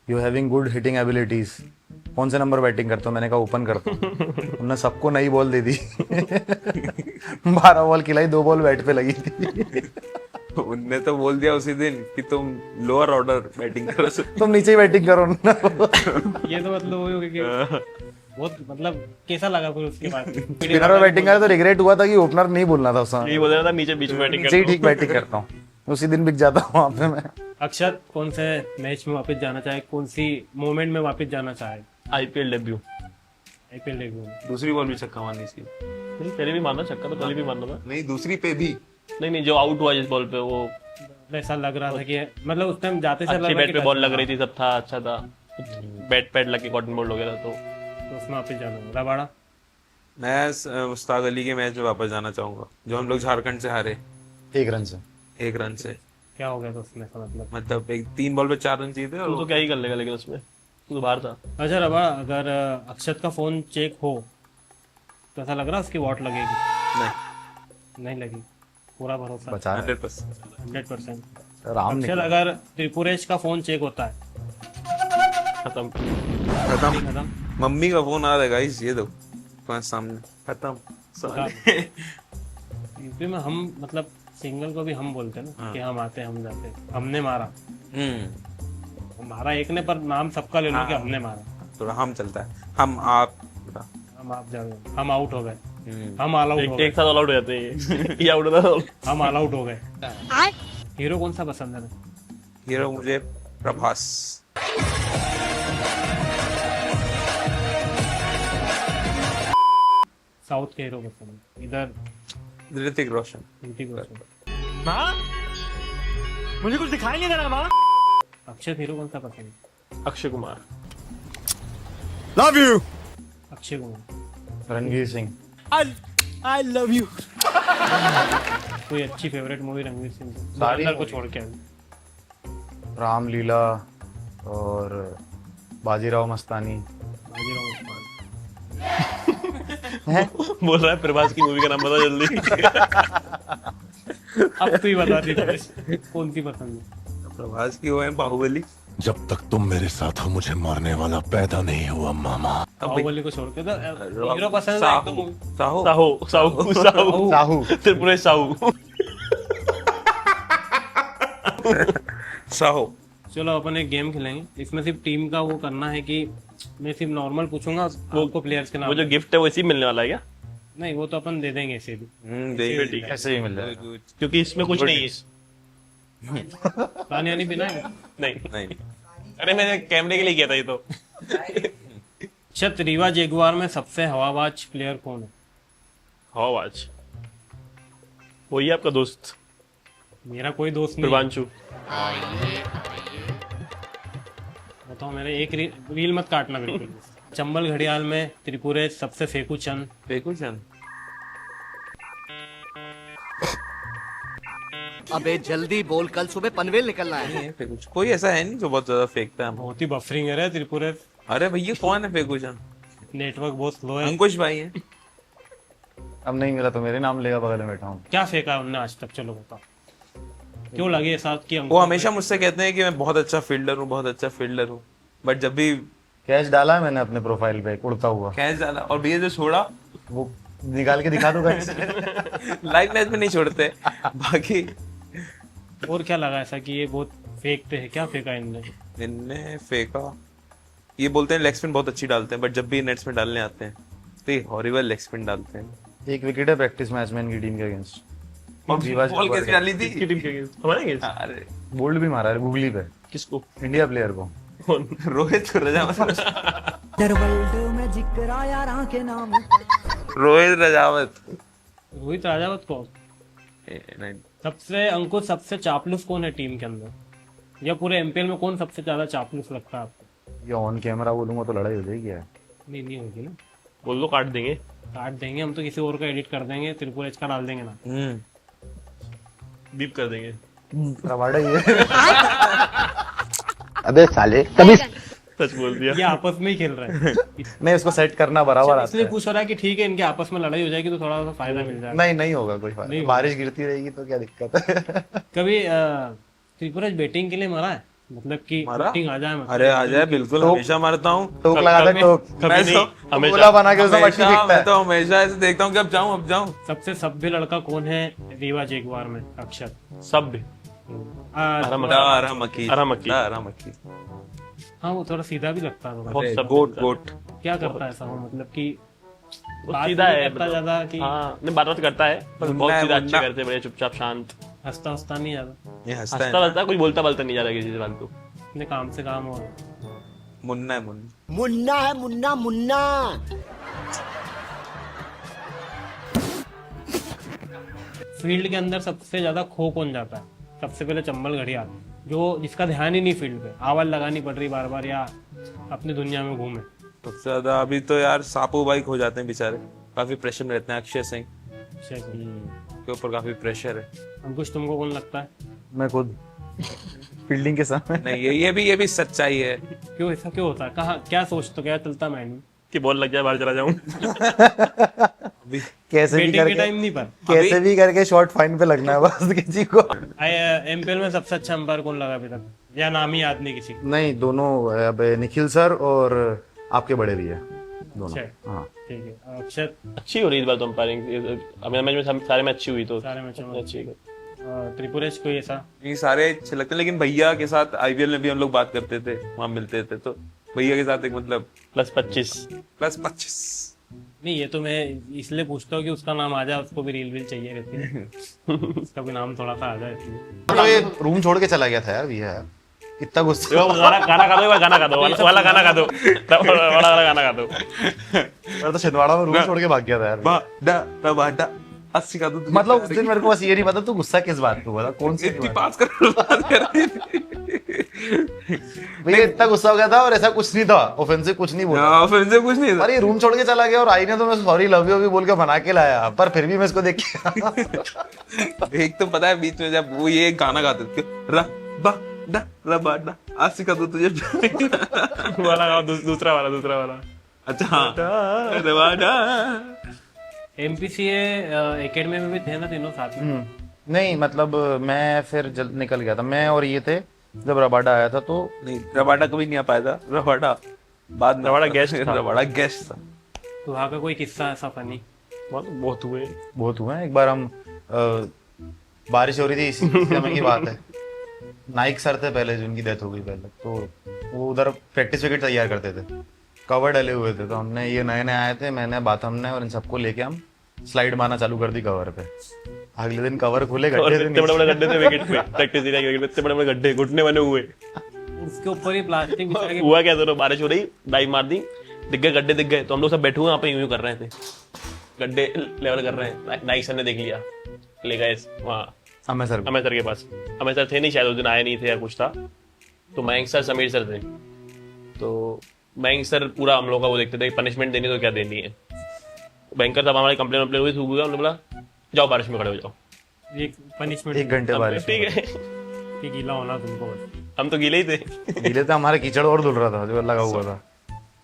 you having good hitting abilities, कौन से नंबर बैटिंग करते हो? मैंने कहा ओपन करता हूँ। उन्होंने सबको नई बॉल दे दी। 12 बॉल खिलाई, 2 बॉल बैट पे लगी थी।
उनने तो बोल दिया उसी दिन कि तुम लोअर ऑर्डर बैटिंग करो।
तुम नीचे ही बैटिंग करो ना।
ये तो मतलब वही हो गया कि बहुत मतलब कैसा लगा फिर उसके बाद?
स्पिनर पे बैटिंग करा तो रिग्रेट हुआ था कि ओपनर नहीं बोलना था उस समय।
यही बोल रहा था नीचे बीच में बैटिंग
नीचे ही ठीक बैटिंग करता हूँ, उसी दिन बिक जाता हूँ वहाँ पे मैं।
अक्षत कौन से मैच में वापस जाना चाहे, कौन सी मोमेंट में वापस जाना चाहे?
IPL debut.
आईपीएल देखो।
दूसरी बॉल भी छक्का मारनी थी।
नहीं पहले भी मारना छक्का, तो पहले भी मारना था।
नहीं, दूसरी पे भी।
नहीं जो आउट हुआ जिस बॉल पे, वो
ऐसा लग रहा था कि मतलब उस टाइम जाते से
अच्छी बैट पे बॉल लग रही थी, सब था अच्छा था। बैट पैड लग के कॉटन बोल्ड हो गया था,
तो उसमें वापस जाना होगा। रबाड़ा
मैं मुश्ताक अली के मैच में वापस जाना चाहूंगा, जो हम लोग झारखंड से हारे
1 रन से।
1 रन से।
क्या हो गया था उसमें का
मतलब 3 बॉल पे 4 रन चाहिए थे
तू तो
और
क्या ही कर लेगा, लेकिन उसमें तू तो बाहर था।
अच्छा रबा, अगर अक्षत का फोन चेक हो तो ऐसा लग रहा है उसकी वॉट लगेगी? नहीं लगी, पूरा भरोसा?
बचा है
100%।
100%।
राम
अक्षत
निकला।
अगर त्रिपुरेश का फोन चेक होता है
खत्म।
खत्म।
खत्म।
मम्मी का फोन आ रहा है गाइस, ये दो तुम्हारे सामने। खत्म।
यूपी में हम मतलब सिंगल को भी हम बोलते हैं ना कि हम आते हम जाते, हमने मारा। मारा एक ने, पर नाम सबका ले लो कि हमने मारा।
थोड़ा हम चलता है, हम आप
हम आप जा गए, हम आउट हो गए, हम ऑल आउट हो गए,
एक साथ ऑल आउट हो जाते हैं ये आउट होता था।
हम ऑल आउट हो गए। हीरो कौन सा पसंद है?
हीरो मुझे प्रभास।
साउथ के हीरो पसंद है। इधर
ऋतिक रोशन।
ऋतिक रोशन।
मुझे कुछ दिखाई नहीं दे रहा माँ।
अक्षय हीरो कौन सा पसंद है?
Akshay Kumar.
Love you.
Akshay Kumar.
Ranveer Singh.
I love you.
कोई अच्छी फेवरेट मूवी रणवीर सिंह की?
सारी
धुरंधर को छोड़ के।
रामलीला और बाजीराव मस्तानी।
बाजीराव मस्तानी।
बोल रहा है प्रभास की मूवी का नाम बता जल्दी।
अब तू ही बता दी कौन सी पसंद है?
प्रभास की वो है बाहुबली।
जब तक तुम मेरे साथ हो मुझे मारने वाला पैदा नहीं हुआ मामा।
बाहुबली को छोड़ के तो हीरो पसंद है एक तो movie।
साहू।
साहू साहू साहू
साहू।
त्रिपुरेश साहू।
साहू।
चलो अपन एक गेम खेलेंगे, इसमें सिर्फ टीम का वो करना है कि मैं सिर्फ नॉर्मल पूछूंगा, आपको प्लेयर्स के
वो
नाम।
जो गिफ्ट है वो इसी मिलने वाला है क्या?
नहीं वो तो अपन दे देंगे इसे भी।
देंगे।
ठीक है,
ऐसे ही मिल जाएगा।
क्योंकि इसमें कुछ नहीं है।
पानी वानी बिना है?
नहीं
नहीं।
अरे मैंने कैमरे के लिए किया था ये तो।
अच्छा, रीवा जगुआर में सबसे हवाबाज प्लेयर कौन है?
आवाज वही है आपका दोस्त
मेरा कोई दोस्त नहीं।
प्रभांशु।
बताओ, मेरे एक रील मत काटना बिल्कुल। चंबल घड़ियाल में त्रिपुरेश सबसे फेंकू चंद।
फेंकू चंद।
अबे जल्दी बोल, कल सुबह पनवेल निकलना है।
नहीं है फेंकू चंद। कोई ऐसा है नहीं जो बहुत ज्यादा फेंकता है।
बहुत ही बफरिंग है रे त्रिपुरेश।
अरे भैया कौन है फेंकू चंद?
नेटवर्क बहुत स्लो है।
अंकुश भाई है।
अब नहीं मिला तो मेरे नाम लेगा, बगल में बैठा हूँ।
क्या फेंका है उनने आज तक? चलो बताओ, क्यों लगे ऐसा कि
वो हमेशा मुझसे कहते हैं कि मैं बहुत अच्छा फील्डर हूँ, बहुत अच्छा फील्डर हूँ, बट जब भी
कैच डाला है मैंने अपने प्रोफाइल पे उड़ता हुआ,
कैच डाला और भैया जो छोड़ा
वो निकाल के दिखा दूंगा।
लाइव मैच में नहीं छोड़ते। बाकी
और क्या लगा ऐसा कि ये बहुत फेंकते हैं? क्या फेंका इनने?
इनने फेंका, ये बोलते हैं लेग स्पिन बहुत अच्छी डालते हैं, बट जब भी नेट्स में डालने आते हैं तो ये हॉरिबल लेग स्पिन डालते हैं।
1 विकेट है प्रैक्टिस मैच में इनकी टीम के अगेंस्ट।
और बॉल कैसे डाली थी?
किसकी टीम के against? हमारे against?
अरे
बोल्ड भी मारा है गूगली पे,
किसको?
इंडिया प्लेयर को।
कौन?
रोहित रजावत।
रोहित राजावत को।
नहीं,
सबसे अंकुश सबसे चापलूस कौन है टीम के अंदर, या पूरे एमपीएल में कौन सबसे ज्यादा चापलूस लगता है आपको?
ये ऑन कैमरा बोलूंगा तो लड़ाई हो जाएगी यार।
नहीं होगी ना,
बोल दो काट देंगे।
काट देंगे हम तो, किसी और का एडिट कर देंगे, त्रिपुरेश का डाल देंगे ना।
बीप कर देंगे।
रबाड़ा ये।
अबे साले, तभी
सच बोल दिया।
ये आपस में ही खेल रहे हैं।
नहीं, उसको सेट करना बराबर आता
इसलिए
है।
पूछ रहा है कि ठीक है इनके आपस में लड़ाई हो जाएगी तो थोड़ा सा फायदा मिल जाएगा।
नहीं, नहीं होगा कोई फायदा, बारिश गिरती रहेगी तो क्या दिक्कत है।
कभी त्रिपुराज बैटिंग के लिए मरा है, मतलब कि
मारा?
बैटिंग आ जाए मतलब
अरे आ जाए बिल्कुल, हमेशा मारता हूँ।
टोक लगा दे, टोक
मैं तो
हमेशा
गोला बना के उसमें मट्टी
हमेशा
फेंकता
मैं
है।
तो हमेशा ऐसे देखता हूँ कि अब जाऊँ।
सबसे सभ्य लड़का कौन है रीवा जैगुआर में? अक्षत।
सब भी
आरा मक्खी।
हाँ वो थोड़ा सीधा भी लगता है थोड़ा।
बहुत सब
गोट
क्या करता है ऐसा वो, मतलब कि
वो
बात
सीधा
नहीं
है,
करता
मतलब-
ज्यादा कि
हाँ नहीं बात करता है पर
मुन्ना
बहुत
है,
सीधा, अच्छे
मुन्ना।
करते बड़े चुपचाप शांत,
हंसता हंसता नहीं ज्यादा,
ये हंसता
हंसता
है।
बसता कुछ बोलता बलता नहीं जा रहा किसी से फालतू।
अपने काम से काम और
मुन्ना है मुन्ना।
मुन्ना है मुन्ना मुन्ना।
फील्ड के अंदर सबसे ज्यादा खो कौन जाता है? सबसे पहले चंबल घड़ियाल, जो जिसका ध्यान ही नहीं फील्ड पे, आवाज लगानी पड़ रही बार बार या अपनी दुनिया में घूमे।
सबसे ज्यादा अभी तो यार सापू बाइक हो जाते हैं बेचारे, काफी प्रेशर में रहते हैं। अक्षय सिंह के ऊपर काफी प्रेशर है।
अंकुश तुमको कौन लगता है?
मैं खुद फील्डिंग के सामने
नहीं ये भी सच्चाई है।
क्यों ऐसा क्यों होता है? कहाँ क्या सोचते हो, क्या चलता है माइंड में?
कि बॉल लग जाए बाहर चला जाऊं।
कैसे भी
बैटिंग के
करके,
टाइम नहीं पर
कैसे भी करके शॉर्ट फाइन पे लगना है बस किसी को।
एमपीएल में सबसे अच्छा अंपायर कौन लगा अभी तक, या नाम ही याद नहीं किसी को?
नहीं, दोनों अब निखिल सर और आपके बड़े भी है दोनों।
अच्छा।
हाँ,
ठीक है। अक्षत
अच्छी हो रही है इस बार तो अंपायरिंग, अभी मैच में सारे मैच अच्छी हुई तो
सारे मैचों में
अच्छी है।
त्रिपुरेश कोई ऐसा?
ये सारे अच्छे लगते हैं, लेकिन भैया के साथ आईपीएल में भी हम लोग बात करते थे, वहां मिलते थे, तो भैया के साथ एक मतलब
+25
+25।
नहीं ये तो मैं इसलिए पूछता हूँ कि उसका नाम आ जाए, उसको भी रील वील चाहिए रहती है। उसका भी नाम थोड़ा सा आ जाए इसलिए।
तो ये रूम छोड़ के चला गया था यार भैया, इतना गुस्सा।
गाना गा दो, गाना गा दो वाला गाना गा दो, वाला गाना गा दो।
मैं तो छिंदवाड़ा में रूम छोड़ के भाग गया था यार।
बाडा 80 का दूध।
मतलब उस दिन मेरे को बस ये नहीं पता तू गुस्सा किस बात पे हुआ था, कौन सी
इतनी
बात?
पास कर बात कर रही थी।
भैया इतना गुस्सा हो गया था और ऐसा कुछ नहीं था, ऑफेंसिव कुछ नहीं बोला।
हाँ, फिर से कुछ नहीं था।
अरे रूम छोड़ के चला गया और आई ने तो मैं सॉरी लव यू भी बोल के बना के लाया, पर फिर भी मैं इसको देख के
एक तो पता है बीच में जब वो ये गाना गाते थे, रा बा डा रा बा डा 80 का दूध तुझे।
वाला गाओ, दूसरा वाला।
अच्छा हाँ, रा बा डा।
एमपीसीए एकेडमी में भी थे ना तीनों साथ में?
नहीं मतलब मैं फिर जल्द निकल गया था, मैं और ये थे जब रबाडा आया था तो।
नहीं, रबाडा कभी नहीं आ पाया था। रबाडा बाद में,
रबाडा guest था।
रबाडा गेस्ट था।
तो वहाँ का कोई किस्सा ऐसा फनी?
बहुत हुए।
बहुत हुआ है। एक बार हम बारिश हो रही थी, इसी समय की बात है। नाइक सर थे पहले जिनकी डेथ हो गई पहले, तो वो उधर प्रैक्टिस विकेट तैयार करते थे, कवर डले हुए थे, तो हमने ये नए नए आए थे, मैंने बात हमने और इन सबको लेके हम स्लाइड मारना चालू कर दी कवर पे। अगले दिन कवर खुले,
और
गड्ढे थे
इतने बड़े
नीचे।
बड़े गड्ढे थे विकेट पे, प्रैक्टिस एरिया के विकेट पे इतने बड़े बड़े गड्ढे, घुटने बने हुए।
उसके ऊपर ही प्लास्टिक बिछा के
हुआ क्या, दोनों बारिश हो रही, डाइव मार दी, दिख गए गड्ढे दिख गए, तो हम लोग सब बैठे हुए वहाँ पे यूं कर रहे थे, गड्ढे लेवल कर रहे हैं। नाइक सर ने देख लिया, ले गए वहाँ
हमें सर
अमय सर के पास। अमय सर थे नहीं शायद, उस दिन आए नहीं थे या कुछ था, तो मयंक सर समीर सर थे। तो मयंक सर पूरा हम लोग का वो देखते थे, पनिशमेंट देनी तो क्या देनी है। बैंकर साहब हमारी कंप्लेन वम्प्लेन हुई, सूख गया, उन्होंने बोला जाओ बारिश में खड़े हो जाओ।
एक पनिशमेंट
1 घंटे बारिश में।
ठीक है,
कि गीला होना तुमको बस।
हम तो गीले ही थे।
गीले थे, हमारे कीचड़ और धुल रहा था जो लगा हुआ था।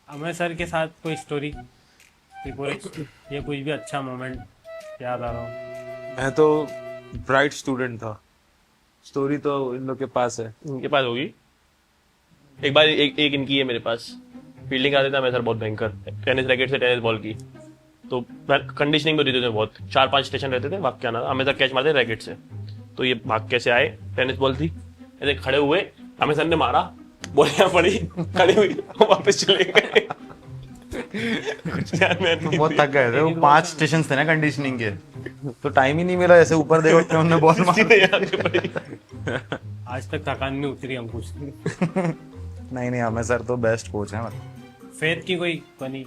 अमय सर के साथ कोई स्टोरी, ये कुछ भी अच्छा मोमेंट याद आ रहा हो?
मैं तो ब्राइट स्टूडेंट था, स्टोरी तो इन लोग के पास है।
इनके पास होगी। एक बार एक इनकी है मेरे पास, फील्डिंग आते था मैं सर बहुत भयंकर, टेनिस रैकेट से टेनिस बॉल की, तो कंडीशनिंग भी होती थी बहुत, 4-5 स्टेशन रहते थे, भाग के आना, हमें सर कैच मारते रैकेट से। तो ये भाग कैसे आए, टेनिस बॉल थी, ऐसे खड़े हुए, हमें सर ने मारा, बॉल यहाँ पड़ी, खड़ी हुई, वापस चले गए। कुछ ध्यान में नहीं।
बहुत थक गए थे वो, 5 स्टेशन थे ना कंडीशनिंग के, तो टाइम ही नहीं मिला। ऐसे ऊपर देखो तो उन्होंने बॉल मार
सीधे यहाँ पे पड़ी।
आज तक थकान नहीं उतरी अंकुश।
नहीं हमें सर तो बेस्ट कोच है। मतलब
फेथ की कोई फनी?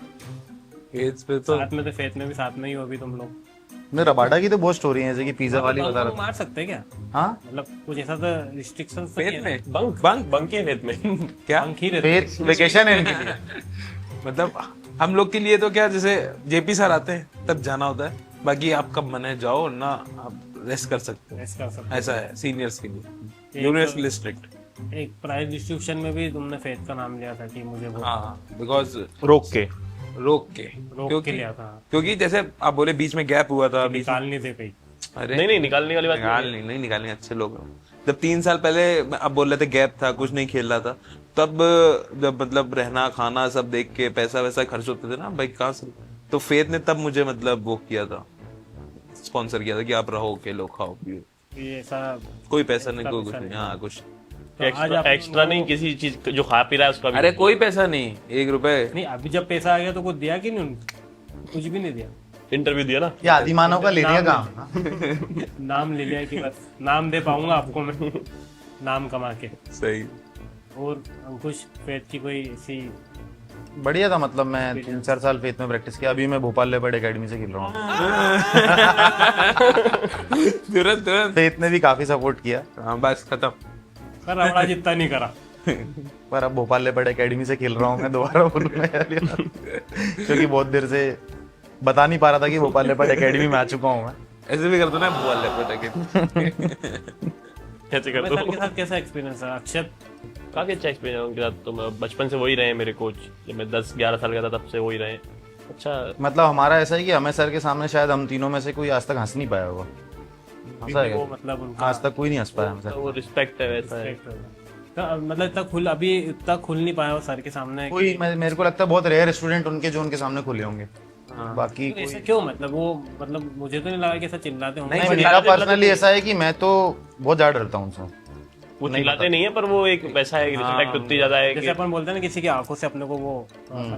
एज पे तो
साथ में तो फेथ में भी साथ में ही हो अभी तुम लोग।
मैं रबाडा की तो बहुत स्टोरी है, जैसे कि पिज्जा वाली बता
बंक
रहा
मार सकते हैं क्या?
था। हाँ,
मतलब कुछ ऐसा तो रिस्ट्रिक्शन
फेथ में
बंक के फेथ में।
क्या
बंक ही रहते
फेथ वेकेशन है इनके लिए।
मतलब हम लोग के लिए तो क्या, जैसे जेपी सर आते हैं तब जाना होता है, बाकी आप कब मन है जाओ ना, आप रेस्ट कर सकते हैं,
ऐसा कर सकते
ऐसा है सीनियर्स के लिए, जूनियर्स के लिए स्ट्रिक्ट।
एक प्राइज डिस्ट्रीब्यूशन में भी तुमने फेथ का नाम लिया था कि मुझे वो
हाँ बिकॉज
रोक के
रोक के
रोक के लिया था,
क्योंकि जैसे आप बोले बीच में गैप हुआ था, बीच में
निकाल नहीं दे कहीं।
अरे
नहीं निकालने वाली बात
नहीं निकालने अच्छे लोग हैं। जब 3 साल पहले आप बोल रहे थे गैप था, कुछ नहीं खेल रहा था, तब जब मतलब रहना खाना सब देख के पैसा वैसा खर्च होते थे ना भाई कहाँ से, तो फेथ ने तब मुझे मतलब वो किया था, स्पॉन्सर किया था कि आप रहो के लो खाओ पियो,
ये ऐसा
कोई पैसा नहीं कोई कुछ नहीं। हाँ कुछ
एक्स्ट्रा नहीं किसी चीज जो खा पी रहा है उसका भी।
अरे कोई पैसा नहीं, 1 रुपए
नहीं, अभी जब पैसा आ गया तो कुछ दिया कि नहीं उनको? कुछ भी नहीं दिया।
इंटरव्यू दिया ना,
ये आदि मानव का ले लिया काम।
नाम ले लिया कि बस नाम दे पाऊंगा आपको मैं नाम कमा के।
सही।
और अंकुश फेथ की कोई ऐसी?
बढ़िया था, मतलब मैं 3-4 साल फेथ में प्रैक्टिस किया, अभी मैं भोपाल लेपर्ड एकेडमी से खेल रहा हूँ।
तुरंत
फेथ ने भी काफी सपोर्ट किया,
हाँ बस खत्म।
पर रबड़ा जितना नहीं करा।
पर अब भोपाल लेपर्ड एकेडमी से खेल रहा हूँ मैं दोबारा बोलूँ क्योंकि बहुत देर से बता नहीं पा रहा था कि भोपाल लेपर्ड एकेडमी में आ चुका हूँ मैं।
ऐसे भी कर दो ना बोल ले
कैसे कर
मैं
दो।
सर के साथ कैसा एक्सपीरियंस है अक्षत?
काफी अच्छा एक्सपीरियंस उनके साथ, तो मैं बचपन से वही रहे मेरे कोच, जब मैं 10-11 साल का था तब से वही रहे। अच्छा
मतलब हमारा ऐसा है कि हमें सर के सामने शायद हम तीनों में से कोई आज तक हंस नहीं पाया होगा, हंसा है
वो
क्या?
मतलब उनका
आज तक कोई नहीं हंस पाया हमसे।
तो वो रिस्पेक्ट है, वैसा है।
तो मतलब इतना खुल नहीं पाया वो सर के सामने।
कोई मेरे को लगता है बहुत रेयर स्टूडेंट उनके जो उनके सामने खुले होंगे, बाकी
तो ऐसा क्यों? मतलब वो मतलब मुझे तो नहीं लगा कि ऐसा चिल्लाते होंगे।
नहीं, मेरा पर्सनली ऐसा है कि मैं तो बहुत ज्यादा डरता हूँ उनसे।
वो चिल्लाते नहीं है, पर वो एक वैसा है, रिस्पेक्ट उतनी ज्यादा है
जैसे
कि
अपन बोलते हैं ना किसी की आंखों से अपने को वो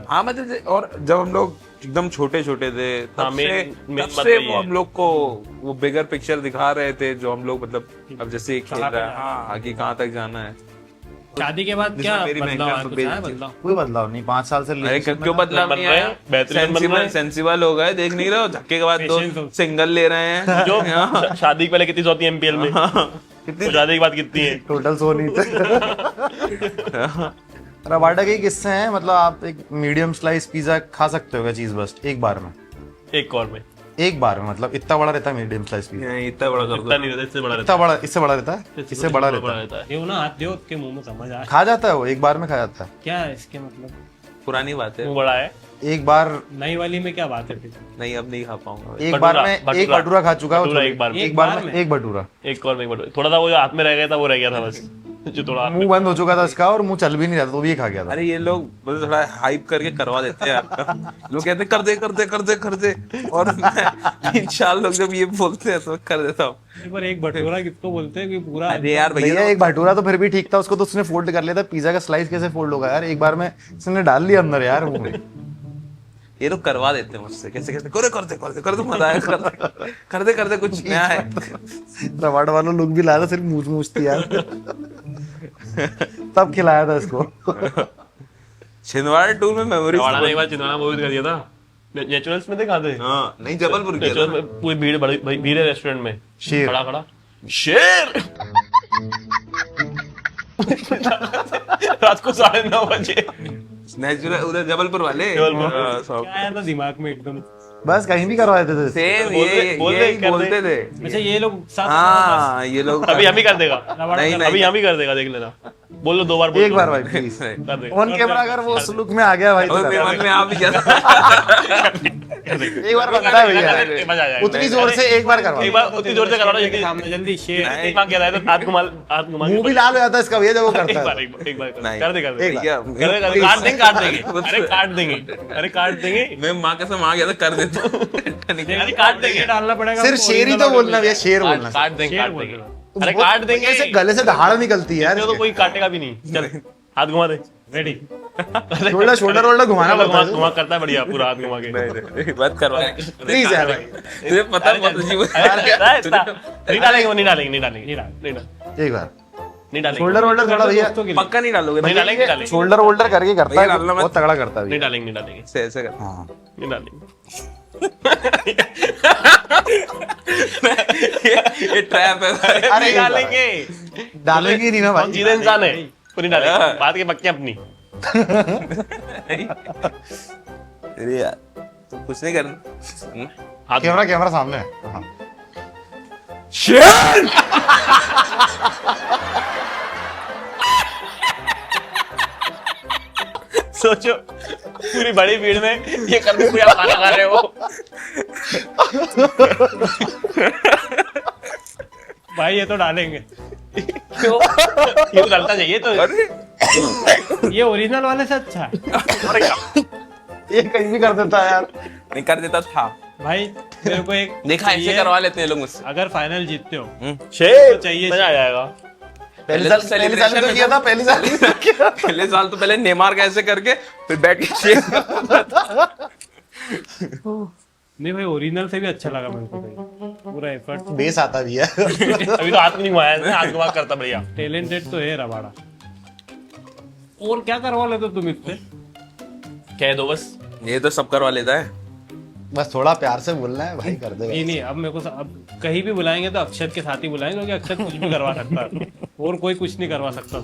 हाँ मतलब और जब हम लोग एकदम छोटे छोटे थे
हाँ,
तब
main
से
बात वही
वो
है।
हम लोग को वो बिगर पिक्चर दिखा रहे थे, जो हम लोग मतलब अब जैसे खेल
कहाँ
रहा है,
पे
हाँ आगे कहाँ तक जाना है।
शादी के बाद
जिसमें
क्या
मेरी
बदलाव
महंगा
है? कुछ
बेइज्जती।
आया बदलाव?
कोई बदलाव नहीं, 5 साल से
अरे
relationship
क्यों
में
बदलाव
बन
नहीं
रहे
आया?
हैं, बेहतरीन बन रहे हैं।
सेंसिबल हो गए, देख नहीं रहे हो धक्के के बाद दो सिंगल ले रहे हैं
जो शादी के पहले कितनी होती है एमपीएल में, तो शादी के बाद कितनी है?
टोटल 100 नहीं थे। रवाडा के किस्से हैं, मतलब आप एक मीडियम स्लाइस पिज्जा खा सकते हो चीज बस एक बार में,
एक और में
एक बार में, मतलब इतना बड़ा रहता है मीडियम स्लाइस पिज्जा,
इतना बड़ा कर
इतना
दो।
नहीं रहता, इससे बड़ा रहता
इतना बड़ा, इससे बड़ा रहता है, इससे बड़ा रहता है,
रहता है।
ये वो ना हाथ दो उसके मुंह में समझ आ
खा जाता है वो, एक बार में खा जाता है
क्या है इसके मतलब?
पुरानी बात है,
मुंह बड़ा है।
एक बार।
नई वाली में क्या बात है फिर?
नहीं अब नहीं खा पाऊंगा।
एक
भटूरा,
बार में एक
भटूरा।
भटूरा खा चुका है वो,
भटूरा
थोड़ी-
एक बार में।
एक बार में एक भटूरा,
एक और में एक बार थोड़ा सा वो जो हाथ में रह गया था वो रह गया था बस, जो थोड़ा हाथ में।
मुंह बंद हो चुका था उसका और मुंह चल भी नहीं रहा था तो भी खा गया था।
अरे ये लोग मतलब थोड़ा हाइप करके करवा देते हैं आपका, लोग कहते हैं कर दे और 3-4 लोग जब ये बोलते हैं तो कर देता हूँ।
एक बार एक भटूरा किसको बोलते हैं कि पूरा
अरे यार
भैया
भैया
एक भटूरा तो फिर भी ठीक था, उसको तो उसने फोल्ड कर लिया था, पिज्जा का स्लाइस कैसे फोल्ड होगा यार, एक बार में उसने डाल लिया अंदर यार मुंह में।
ये लोग करवा देते हैं मुझसे, कैसे कैसे कर दे मजा आएगा, कर दे कुछ नया है।
रवाड़ा वालों लोग भी लाया था, सिर्फ मूछ थी यार तब खिलाया था इसको।
छिंदवाड़ा टूर में मेमोरी
रवाड़ा ने एक बार चिंदवाड़ा मूवी कर दिया था, नेचुरल्स में देखा थे।
हाँ नहीं जबलपुर गया
नेचुरल्स
था।
में पूरी भीड़ बड़ी भीड़ है रेस्टोरेंट में,
शेर।
खड़ा खड़ा शेर रात को 9:30 बजे
नेचुरल उधर जबलपुर वाले
जबलपुर।
क्या आया था दिमाग में एकदम?
बस कहीं भी करवा देते थे।
सेम
बोलते-
ये बोलते थे।
अच्छा ये लोग साथ
हाँ ये लोग
अभी हम ही कर देगा,
नहीं
अभी हम ही कर देगा, देख लेना। बोल लो 2 बार, बोल
एक
दो।
बार भाई प्लीज,
कर देगा।
ऑन कैमरा अगर वो सुलूक में आ गया भाई तो
और मेरे मन में आ भी गया
एक बार बनता है भैया,
मजा आ जाएगा।
उतनी जोर से एक बार करवा।
एक बार उतनी जोर से करो ना,
के सामने जल्दी शेर
एक बार कह रहा है तो हाथ घुमा के
मुंह भी लाल हो जाता है इसका भैया जब वो करता
एक बार
है।
एक बार
नहीं।
कर दे
एक बार।
काट देंगे अरे काट देंगे
मैं माँ कसम आ गया था कर देता हूँ।
अरे काट देंगे
डालना पड़ेगा
सिर्फ
हमको,
शेर ही तो
original
बोलना भैया, शेर बोलना।
काट देंगे
शेर
काट
बोल
देंगे
रहा हूँ।
अरे काट देंगे
ऐसे गले से दहाड़ निकलती है यार
तो कोई काटेगा भी नहीं। चल हाथ घुमा दे,
रेडी?
शोल्डर वोल्डर घुमाना पड़ता है
घुमा करता है बढ़िया पूरा हाथ घुमा के।
बात करवा
प्लीज यार भाई,
तुझे पता बहुत अजीब
नहीं डालेंगे वो, नहीं डालेंगे
एक बार
नहीं डालेंगे
शोल्डर वोल्डर थोड़ा भैया,
दोस्तों के लिए।
पक्का नहीं डालोगे
नहीं डालेंगे, नहीं डालेंगे
शोल्डर वोल्डर करके करता
भैया
है,
डालना मत।
बहुत तगड़ा करता है
नहीं
भैया।
डालेंगे नहीं डालेंगे
ऐसे कर
हाँ
नहीं डालेंगे।
ये ट्रैप है भाई।
अरे
नहीं डालेंगे,
डालेंगे ही नहीं ना
कौन
भाई।
सीधा इंसान है, वो नहीं डालेंगे, बात के पक्के अपनी।
अरे यार तो कुछ नहीं करना।
हाथ
कैमरा सामने है। हाँ।
सोचो पूरी बड़ी भीड़ में ये करने को आप खाना खा रहे हो।
भाई ये तो डालेंगे,
क्यों? ये तो डलता चाहिए तो।
ये ओरिजिनल वाले से अच्छा है।
ये कहीं भी कर देता है यार।
नहीं कर देता था
भाई मेरे को एक
देखा, ऐसे
चाहिए,
करवा लेते हैं लोग मुझसे।
अगर फाइनल जीतते हो
शेर
तो चाहिए।
मजा आ जाएगा।
पहले साल तो किया था, पहली साल ही तो किया।
पहले साल तो पहले नेमार का ऐसे करके फिर बैठ के शेक
नहीं भाई ओरिजिनल से भी अच्छा लगा मेरे को भाई, पूरा एफर्ट।
बेस आता भी है।
अभी तो हाथ में नहीं घुमाया है, हाथ घुमा करता बढ़िया।
टैलेंटेड तो है रबाड़ा। और क्या करवा लेते तुम इससे?
कह दो बस।
ये तो सब करवा लेता है।
बस थोड़ा प्यार से बोलना है भाई, कर
नहीं
दे।
नहीं, अब मेरे को अब कहीं भी बुलाएंगे तो अक्षत के साथ ही बुलाएंगे, क्योंकि अक्षत कुछ भी करवा सकता है और कोई कुछ नहीं करवा सकता।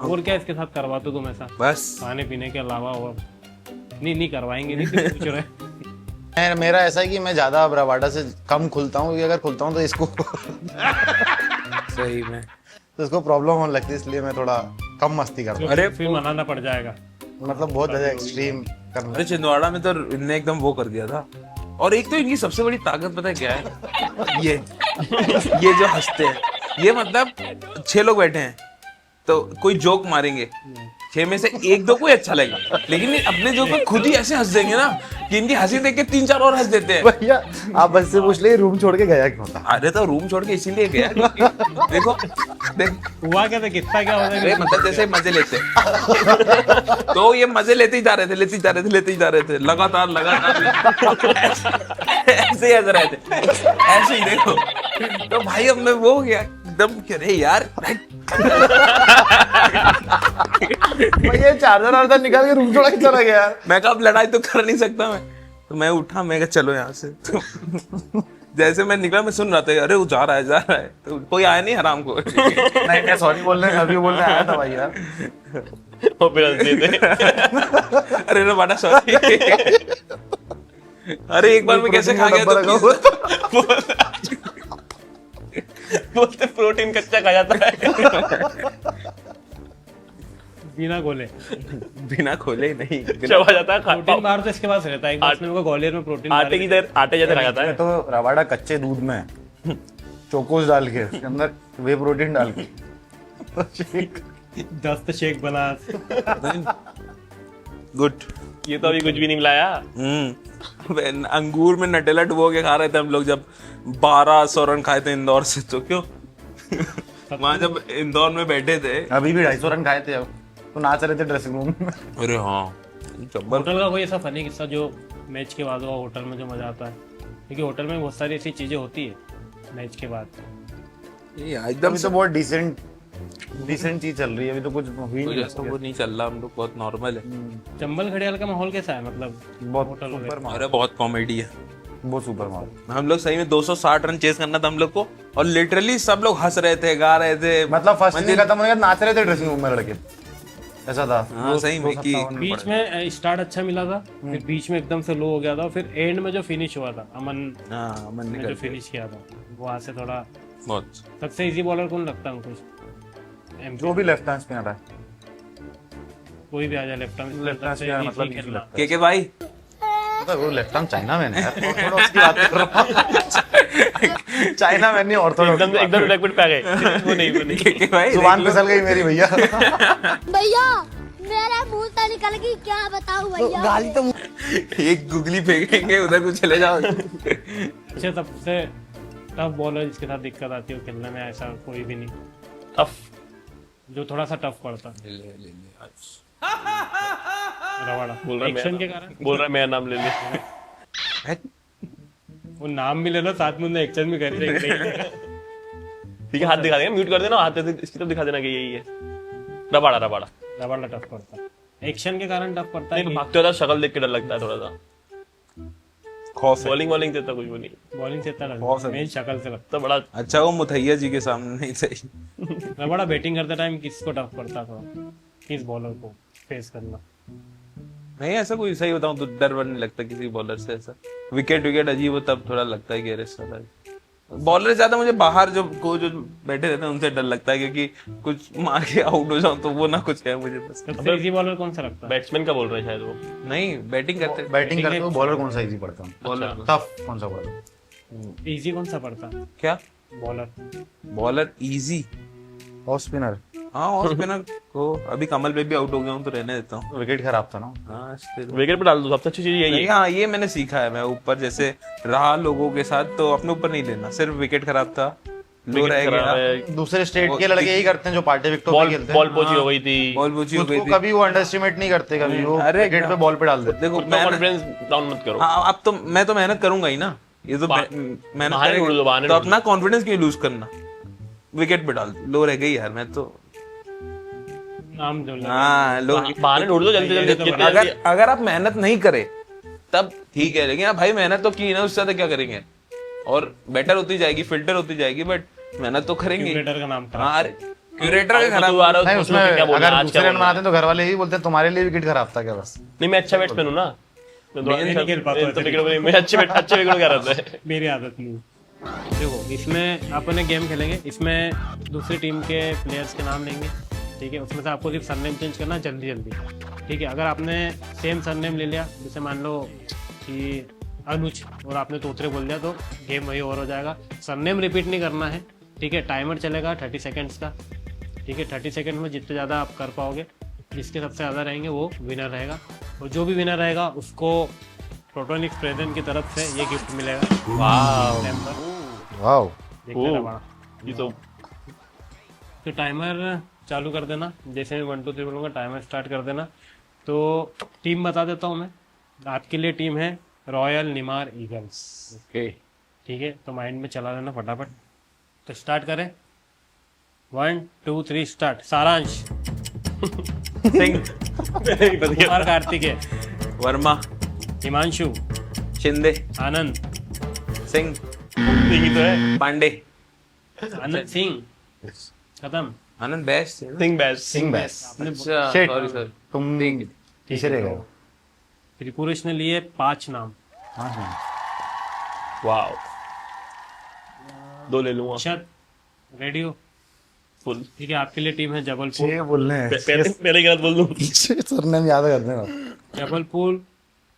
और क्या इसके साथ करवाते तुम ऐसा
बस
खाने पीने के अलावा? और नहीं करवाएंगे, नहीं तुम पूछ रहे।
मेरा ऐसा है कि मैं ज्यादा अब रवाडा से कम खुलता हूँ, क्योंकि अगर खुलता हूँ तो इसको
सही में।
तो इसको प्रॉब्लम होने लगती है, इसलिए मैं थोड़ा कम मस्ती करता हूँ।
अरे फिर मनाना पड़ जाएगा।
मतलब बहुत ज्यादा एक्सट्रीम करना।
अरे छिंदवाड़ा में तो इनने एकदम वो कर दिया था। और एक तो इनकी सबसे बड़ी ताकत पता है क्या है? ये जो हंसते हैं, ये मतलब 6 लोग बैठे हैं तो कोई जोक मारेंगे, 6 में से 1-2 को ही अच्छा लगेगा, लेकिन ये अपने जोक पे खुद ही ऐसे हंस देंगे ना कि इनकी हंसी देख के 3-4 और हंस देते हैं।
भैया आप बस से पूछ ले, रूम छोड़ के गया क्यों था?
अरे तो रूम छोड़ के इसीलिए गया क्योंकि देखो देख,
हुआ क्या था, कितना क्या हो
अरे मतलब जैसे मजे लेते तो ये मजे लेते ही जा रहे थे लगातार ऐसे ही हंस रहे थे, ऐसे ही देखो। तो भाई अब मैं वो हो गया एकदम, अरे यार
भैया चार्जर वार्जर निकाल के रूम छोड़ के चला गया।
मैं कहा अब लड़ाई तो कर नहीं सकता मैं, तो मैं उठा, मैं कहा चलो यहाँ से। तो जैसे मैं निकला मैं सुन रहा था अरे वो जा रहा है, तो कोई आया नहीं हराम को।
नहीं मैं सॉरी बोलने आया था भाई यार।
वो फिर हंस दिए थे।
अरे रे बड़ा सॉरी। अरे एक बार मैं कैसे खा गया तो
बोलते प्रोटीन कच्चा खा जाता है।
बिना गोले
बिना खोले ही नहीं,
चबा जाता है।
प्रोटीन बार तो इसके पास रहता है, एक बार मेरे को ग्वालियर में प्रोटीन
आटे की जगह आटे जैसे खा जाता है।
तो रवाड़ा कच्चे दूध में चोकोस डाल के उसके अंदर वे प्रोटीन डाल के
दस्त शेक बना।
गुड।
ये तो अभी कुछ भी नहीं मिलाया।
अंगूर में नटेला डुबो के खा रहे थे हम लोग जब 1200 रन खाए थे इंदौर से, तो क्यों वहां जब इंदौर में बैठे थे।
अभी भी 250 रन खाए थे, अब तो नाच रहे थे ड्रेसिंग रूम में।
अरे हाँ जब्बर।
होटल का कोई ऐसा फनी किस्सा जो मैच के बाद हुआ होटल में, जो मजा आता है? क्योंकि होटल में बहुत सारी ऐसी चीजें होती है मैच के बाद।
ये एकदम
अभी तो बहुत डिसेंट चीज चल रही है, अभी तो कुछ हुई
कोई
नहीं।
ऐसा वो नहीं चल रहा, हम लोग बहुत नॉर्मल है।
चंबल घड़ियाल का माहौल कैसा है? मतलब
बहुत
होटल
सुपर
वगैरह।
मार,
अरे बहुत कॉमेडी है।
बहुत सुपर मार।
हम लोग सही में 260 रन चेस करना था हम लोग को, और लिटरली सब लोग हंस रहे थे, गा रहे थे।
मतलब फर्स्ट इनिंग खत्म हो गया, नाच रहे थे ड्रेसिंग रूम में लड़के, ऐसा था।
हाँ, सही में कि
257
बीच में स्टार्ट अच्छा मिला था, फिर बीच में एकदम से लो हो गया था, फिर एंड में जो फिनिश हुआ था अमन
हाँ मन
ने जो
निकल
फिनिश किया था, वहां से थोड़ा।
बहुत।
सबसे इजी बॉलर कौन लगता है अंकुश?
जो भी लेफ्ट हैंड स्पिनर है,
कोई भी आ जाए left hand,
left hand spinner मतलब इजी लगता
के भाई
है। वो लेफ्ट हैंड चाइना मैन है, ऑर्थोडॉक्स की बात कर रहा हूं। चाइना मैन नहीं, ऑर्थोडॉक्स।
एकदम ब्लैक पे आ गए। वो नहीं
के भाई
जुबान फिसल गई मेरी भैया।
भैया मेरा मुंह से निकल गई, क्या बताऊं भैया। गाली तो
एक गुगली फेंकेंगे उधर को चले जाओ।
अच्छा, सबसे टफ बॉलर जिसके साथ दिक्कत आती है खेलने में, ऐसा कोई भी नहीं
टफ
जो थोड़ा सा टफ पड़ता है? रवाड़ा
बोल रहा है
एक्शन के कारण।
बोल रहा है मेरा नाम ले ले।
वो नाम भी ले लो साथ में, उन्हें एक्शन भी कर देंगे।
ठीक है, हाथ दिखा देंगे, म्यूट कर देना, हाथ इसकी तरफ दिखा देना कि यही है। रबाड़ा
रवाड़ा टफ पड़ता है, एक्शन के कारण टफ पड़ता है।
भागते होता शक्ल देख के डर लगता है थोड़ा सा।
खौफ है।
बॉलिंग देता कुछ भी नहीं।
बॉलिंग से इतना
बहुत
लगता है, मेन शक्ल से लगता
तो बड़ा
अच्छा वो मुथैया जी के सामने नहीं सही।
है। रवाड़ा बैटिंग करते टाइम किसको टफ पड़ता था, किस बॉलर को फेस करना?
नहीं ऐसा कोई सही बताऊं तो डर वर नहीं लगता किसी बॉलर से। ऐसा विकेट अजीब हो तब थोड़ा लगता है कि अरे साला बॉलर ज्यादा मुझे बाहर जो बैठे रहते हैं उनसे डर लगता है, क्योंकि कुछ मार के आउट हो जाऊं तो वो ना कुछ है मुझे बस।
सबसे इजी बॉलर कौन सा लगता है?
बैट्समैन का बोल रहे हैं शायद वो।
नहीं, बैटिंग करते
बैटिंग करते हो बॉलर कौन सा इजी पड़ता है?
बॉलर
टफ कौन सा पड़ता
इजी कौन सा पड़ता है?
क्या
बॉलर।
Bowler easy?
है? ऑफ स्पिनर
हाँ, ऑफ स्पिनर को अभी कमल पे भी आउट हो गया हूँ तो रहने देता हूँ।
विकेट खराब था ना।
हाँ still।
विकेट पे डाल दो, सबसे अच्छी चीज यही
नहीं,
है।
हाँ ये मैंने सीखा है। मैं ऊपर जैसे रहा लोगों के साथ तो अपने ऊपर नहीं लेना, सिर्फ विकेट खराब था, लो
विकेट
रह
खराब
गया,
है,
दूसरे स्टेट के लड़के यही करते हैं जो पार्टी विकेटों पे
बॉल
खेलते
बॉल
हैं।
पोची हो गई थी,
बॉल पूछी हो
खुद
गई
को
थी।
कभी वो अंडरस्टिमेट नहीं करते, कभी वो
अरे
विकेट पे बॉल पे डाल देते।
देखो
खुद का कॉन्फिडेंस डाउन मत करो।
हाँ, अब तो मैं तो मेहनत करूंगा ही ना, ये तो मेहनत
बहाने ढूंढ लो, बहाने
तो
ढूंढ
अपना कॉन्फिडेंस क्यों लूज करना? विकेट पे डाल दो, लो रह गई यार। मैं तो
नाम जो
हाँ लो,
बहाने ढूंढ दो जल्दी जल्दी, जितने
अगर
जल्दी।
अगर आप मेहनत नहीं करे तब ठीक है, लेकिन आप भाई मेहनत तो की ना, उससे ज्यादा क्या करेंगे? और बेटर होती जाएगी, फिल्टर होती जाएगी, बट मेहनत तो करेंगे।
क्यूरेटर का नाम था।
हाँ, अरे क्यूरेटर का खराब।
आ रहा
नहीं,
हो
उसमें
क्या बोल रहे
अगर
हैं आज,
दूसरे
क्या
रन
बोल रहे
बनाते हैं तो घर वाले ही बोलते हैं तुम्हारे लिए विकेट खराब था क्या बस।
नहीं, मैं अच्छा बैट्समैन हूँ ना, मैं
नहीं खेल पाता
तो विकेट मैं अच्छे विकेट क्या रहता है।
मेरी आदत नहीं। देखो, इसमें अपन एक गेम खेलेंगे, इसमें दूसरी टीम के प्लेयर्स के नाम लेंगे, ठीक है? उसमें से आपको सिर्फ सरनेम चेंज करना जल्दी जल्दी, ठीक है? अगर आपने सेम सरनेम ले लिया, जैसे मान लो कि अनुज और आपने तोतरे बोल दिया, तो गेम वही ओवर हो जाएगा। सरनेम रिपीट नहीं करना है, ठीक है? टाइमर चलेगा 30 सेकेंड्स का, ठीक है? 30 सेकेंड में जितने ज़्यादा आप कर पाओगे, जिसके सबसे ज़्यादा रहेंगे वो विनर रहेगा, और जो भी विनर रहेगा उसको प्रोटोनिक्स प्रेजेंट की तरफ से ये गिफ्ट मिलेगा।
वाओ,
देखते रहो बड़ा।
ये तो
तो टाइमर चालू कर देना, जैसे मैं 1 2 3 बोलूँगा टाइमर स्टार्ट कर देना। तो टीम बता देता हूँ मैं, आपके लिए टीम है रॉयल निमार ईगल्स,
ओके,
ठीक है? तो माइंड में चला लेना फटाफट। तो स्टार्ट करें, 1 2 3 स्टार्ट। सारांश,
सिंह,
कुमार कार्तिकेय,
वर्मा,
हिमांशु,
शिंदे,
आनंद,
सिंह,
ठीक ही तो है।
पांडे,
आनंद सिंह, खत्म।
आनंद बेस्ट।
सिंह बैस,
सिंह बैस।
अच्छा,
Shit.
Sorry sir.
तुम तीसरे गए।
त्रिपुरेश ने लिए 5 नाम।
हाँ हाँ,
वाओ, 2 ले लूंगा
अक्षत, रेडी हो?
फुल।
ठीक है, आपके लिए टीम है जबलपुर।
ये बोलने हैं
पहले ही गलत बोल दूं।
सरनेम याद कर देना।
जबलपुर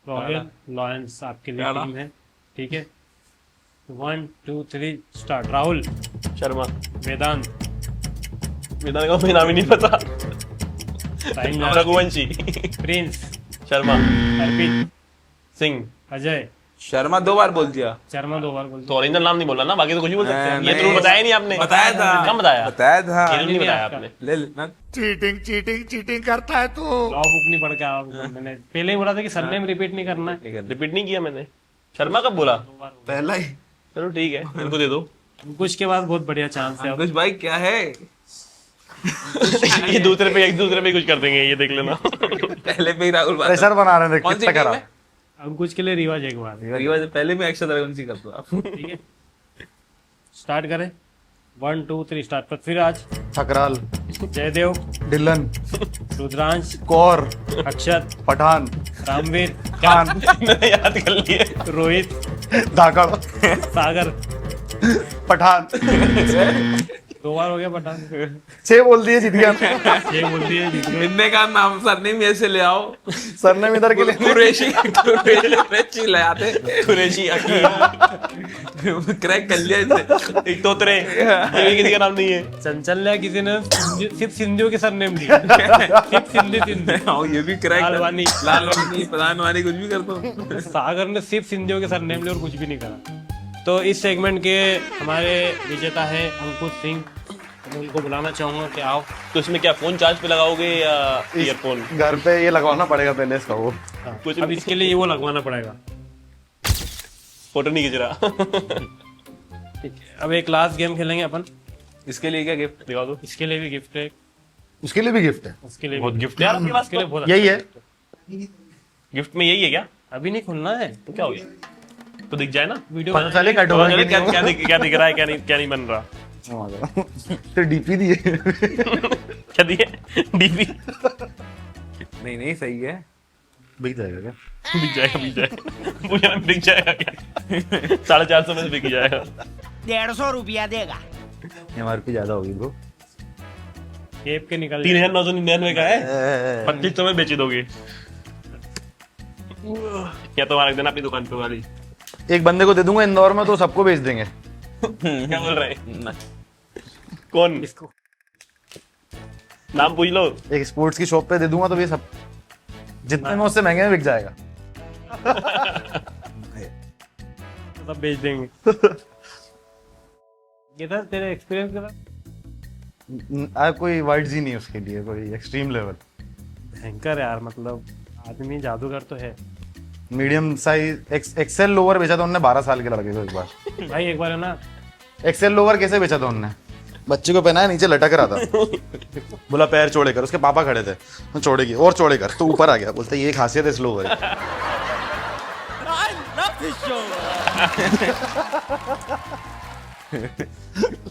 रॉयल लॉयंस आपके लिए
क्या
टीम है, ठीक है? 1 2 3 स्टार्ट। राहुल,
शर्मा,
वेदांत,
मैदान का कोई नाम ही नहीं पता।
साइन,
रघुवंशी,
प्रिंस,
शर्मा,
अर्पित,
सिंह।
अजय,
शर्मा 2 बार बोल दिया।
शर्मा 2 बार बोल
तो ओरिजिनल नाम नहीं बोलना ना, बाकी तो कुछ भी बोल सकते हैं। ये तो
नहीं,
रूल बताया नहीं आपने।
बताया था।
कब बताया?
बताया था।
खेल नहीं बताया आपने।
ले लेना।
चीटिंग करता है तू।
लॉ बुक नहीं पढ़ के आओ। मैंने पहले ही बोला था कि सरनेम रिपीट नहीं करना है।
रिपीट नहीं किया मैंने। शर्मा कब बोला?
पहला ही।
चलो ठीक है, मेरे को दे दो।
कुछ के बाद बहुत बढ़िया चांस है।
अंकुश भाई क्या है?
ये दूसरे पे एक दूसरे पे कुछ कर देंगे, ये देख लेना।
पहले पे ही राहुल बात।
प्रेशर बना रहे हैं,
कौन सी
कितना
टीम
खराब।
है?
अंकुश के लिए रिवाज एक बार,
रिवाज पहले में अक्षर रघुवंशी कर दो आप।
ठीक है? स्टार्ट करें, 1 2 3 स्टार्ट। पृथ्वीराज,
ठकराल,
जयदेव,
डिलन,
रुद्रांश,
कौर,
अक्षत,
पठान,
रामवीर,
खान,
मैंने याद कर लिए।
रोहित,
धाकड़,
सागर।
पठान।
2 बार हो गया पठान।
6 बोल दिए, जीत गया।
6 बोल दिए, जीत गए।
इनने का नाम सरनेम ऐसे ले आओ।
सरनेम इधर के लिए।
कुरैशी ले आते।
कुरैशी, अकील,
क्रैक कर लिया इसे।
एक तोतरे, ये भी किसी का नाम नहीं है।
चंचल्या किसी ने सिर्फ सिंधियों के सरनेम दिए। सिर्फ सिंधी।
हाँ, ये भी क्रैक।
लालवानी।
लालवानी, प्रधानवानी, कुछ भी कर दो।
सागर ने सिर्फ सिंधियों के सरनेम लिए और कुछ भी नहीं करा। तो इस सेगमेंट के हमारे विजेता है अंकुश सिंह। मैं उनको बुलाना चाहूंगा कि आओ।
तो इसमें क्या फोन चार्ज पे लगाओगे या ईयरफोन?
घर पे ये लगवाना पड़ेगा पहले इसका वो।
कुछ
अब इसके लिए वो लगवाना पड़ेगा।
फोटो नहीं खींच रहा।
ठीक है, अब एक लास्ट गेम खेलेंगे अपन।
इसके लिए क्या गिफ्ट?
दिखा दो।
इसके लिए भी गिफ्ट है,
उसके लिए भी गिफ्ट है।
उसके लिए
बहुत
भी।
गिफ्ट है यार आपके पास
उसके लिए
तो।
बहुत
यही है।
गिफ्ट में यही है क्या?
अभी नहीं खुलना है
तो क्या हो गया? तो दिख जाए ना
वीडियो।
पता चले कट
पता चले क्या क्या दिख रहा है, क्या नहीं बन रहा।
तो डीपी दिए।
क्या दिए? डीपी।
नहीं सही है।
बिक जाएगा क्या?
बिक जाएगा। मुझे ना बिक जाएगा क्या? 450 में से बिक जाएगा।
150 रुपया देगा।
MRP ज्यादा होगी ब्रो।
केप के निकल
3,999 का है, 2500 में बेची दोगे या तो रख देना अपनी दुकान पे वाली।
एक बंदे को दे दूंगा इंदौर में तो सबको बेच देंगे।
क्या बोल रहे हैं? कौन?
इसको
नाम पूछ लो।
एक स्पोर्ट्स की शॉप पे दे दूंगा तो ये सब जितने में उससे महंगे में बिक जाएगा।
सब बेच देंगे। ये था तेरे एक्सपीरियंस के बाद
कोई वर्ड्स ही नहीं उसके लिए, कोई एक्सट्रीम लेवल।
भयंकर यार, मतलब आदमी जादूगर तो है
मीडियम साइज एक्सेल लोअर बेचा था उनने 12 साल के लड़के को एक बार।
भाई। एक बार है ना,
एक्सेल लोअर कैसे बेचा था उनने? बच्चे को पहनाया, नीचे लटक रहा था। बोला पैर चौड़े कर, उसके पापा खड़े थे, तो चौड़े किए और चौड़े कर, तो ऊपर आ गया। बोलते ये खासियत है इस लोअर की।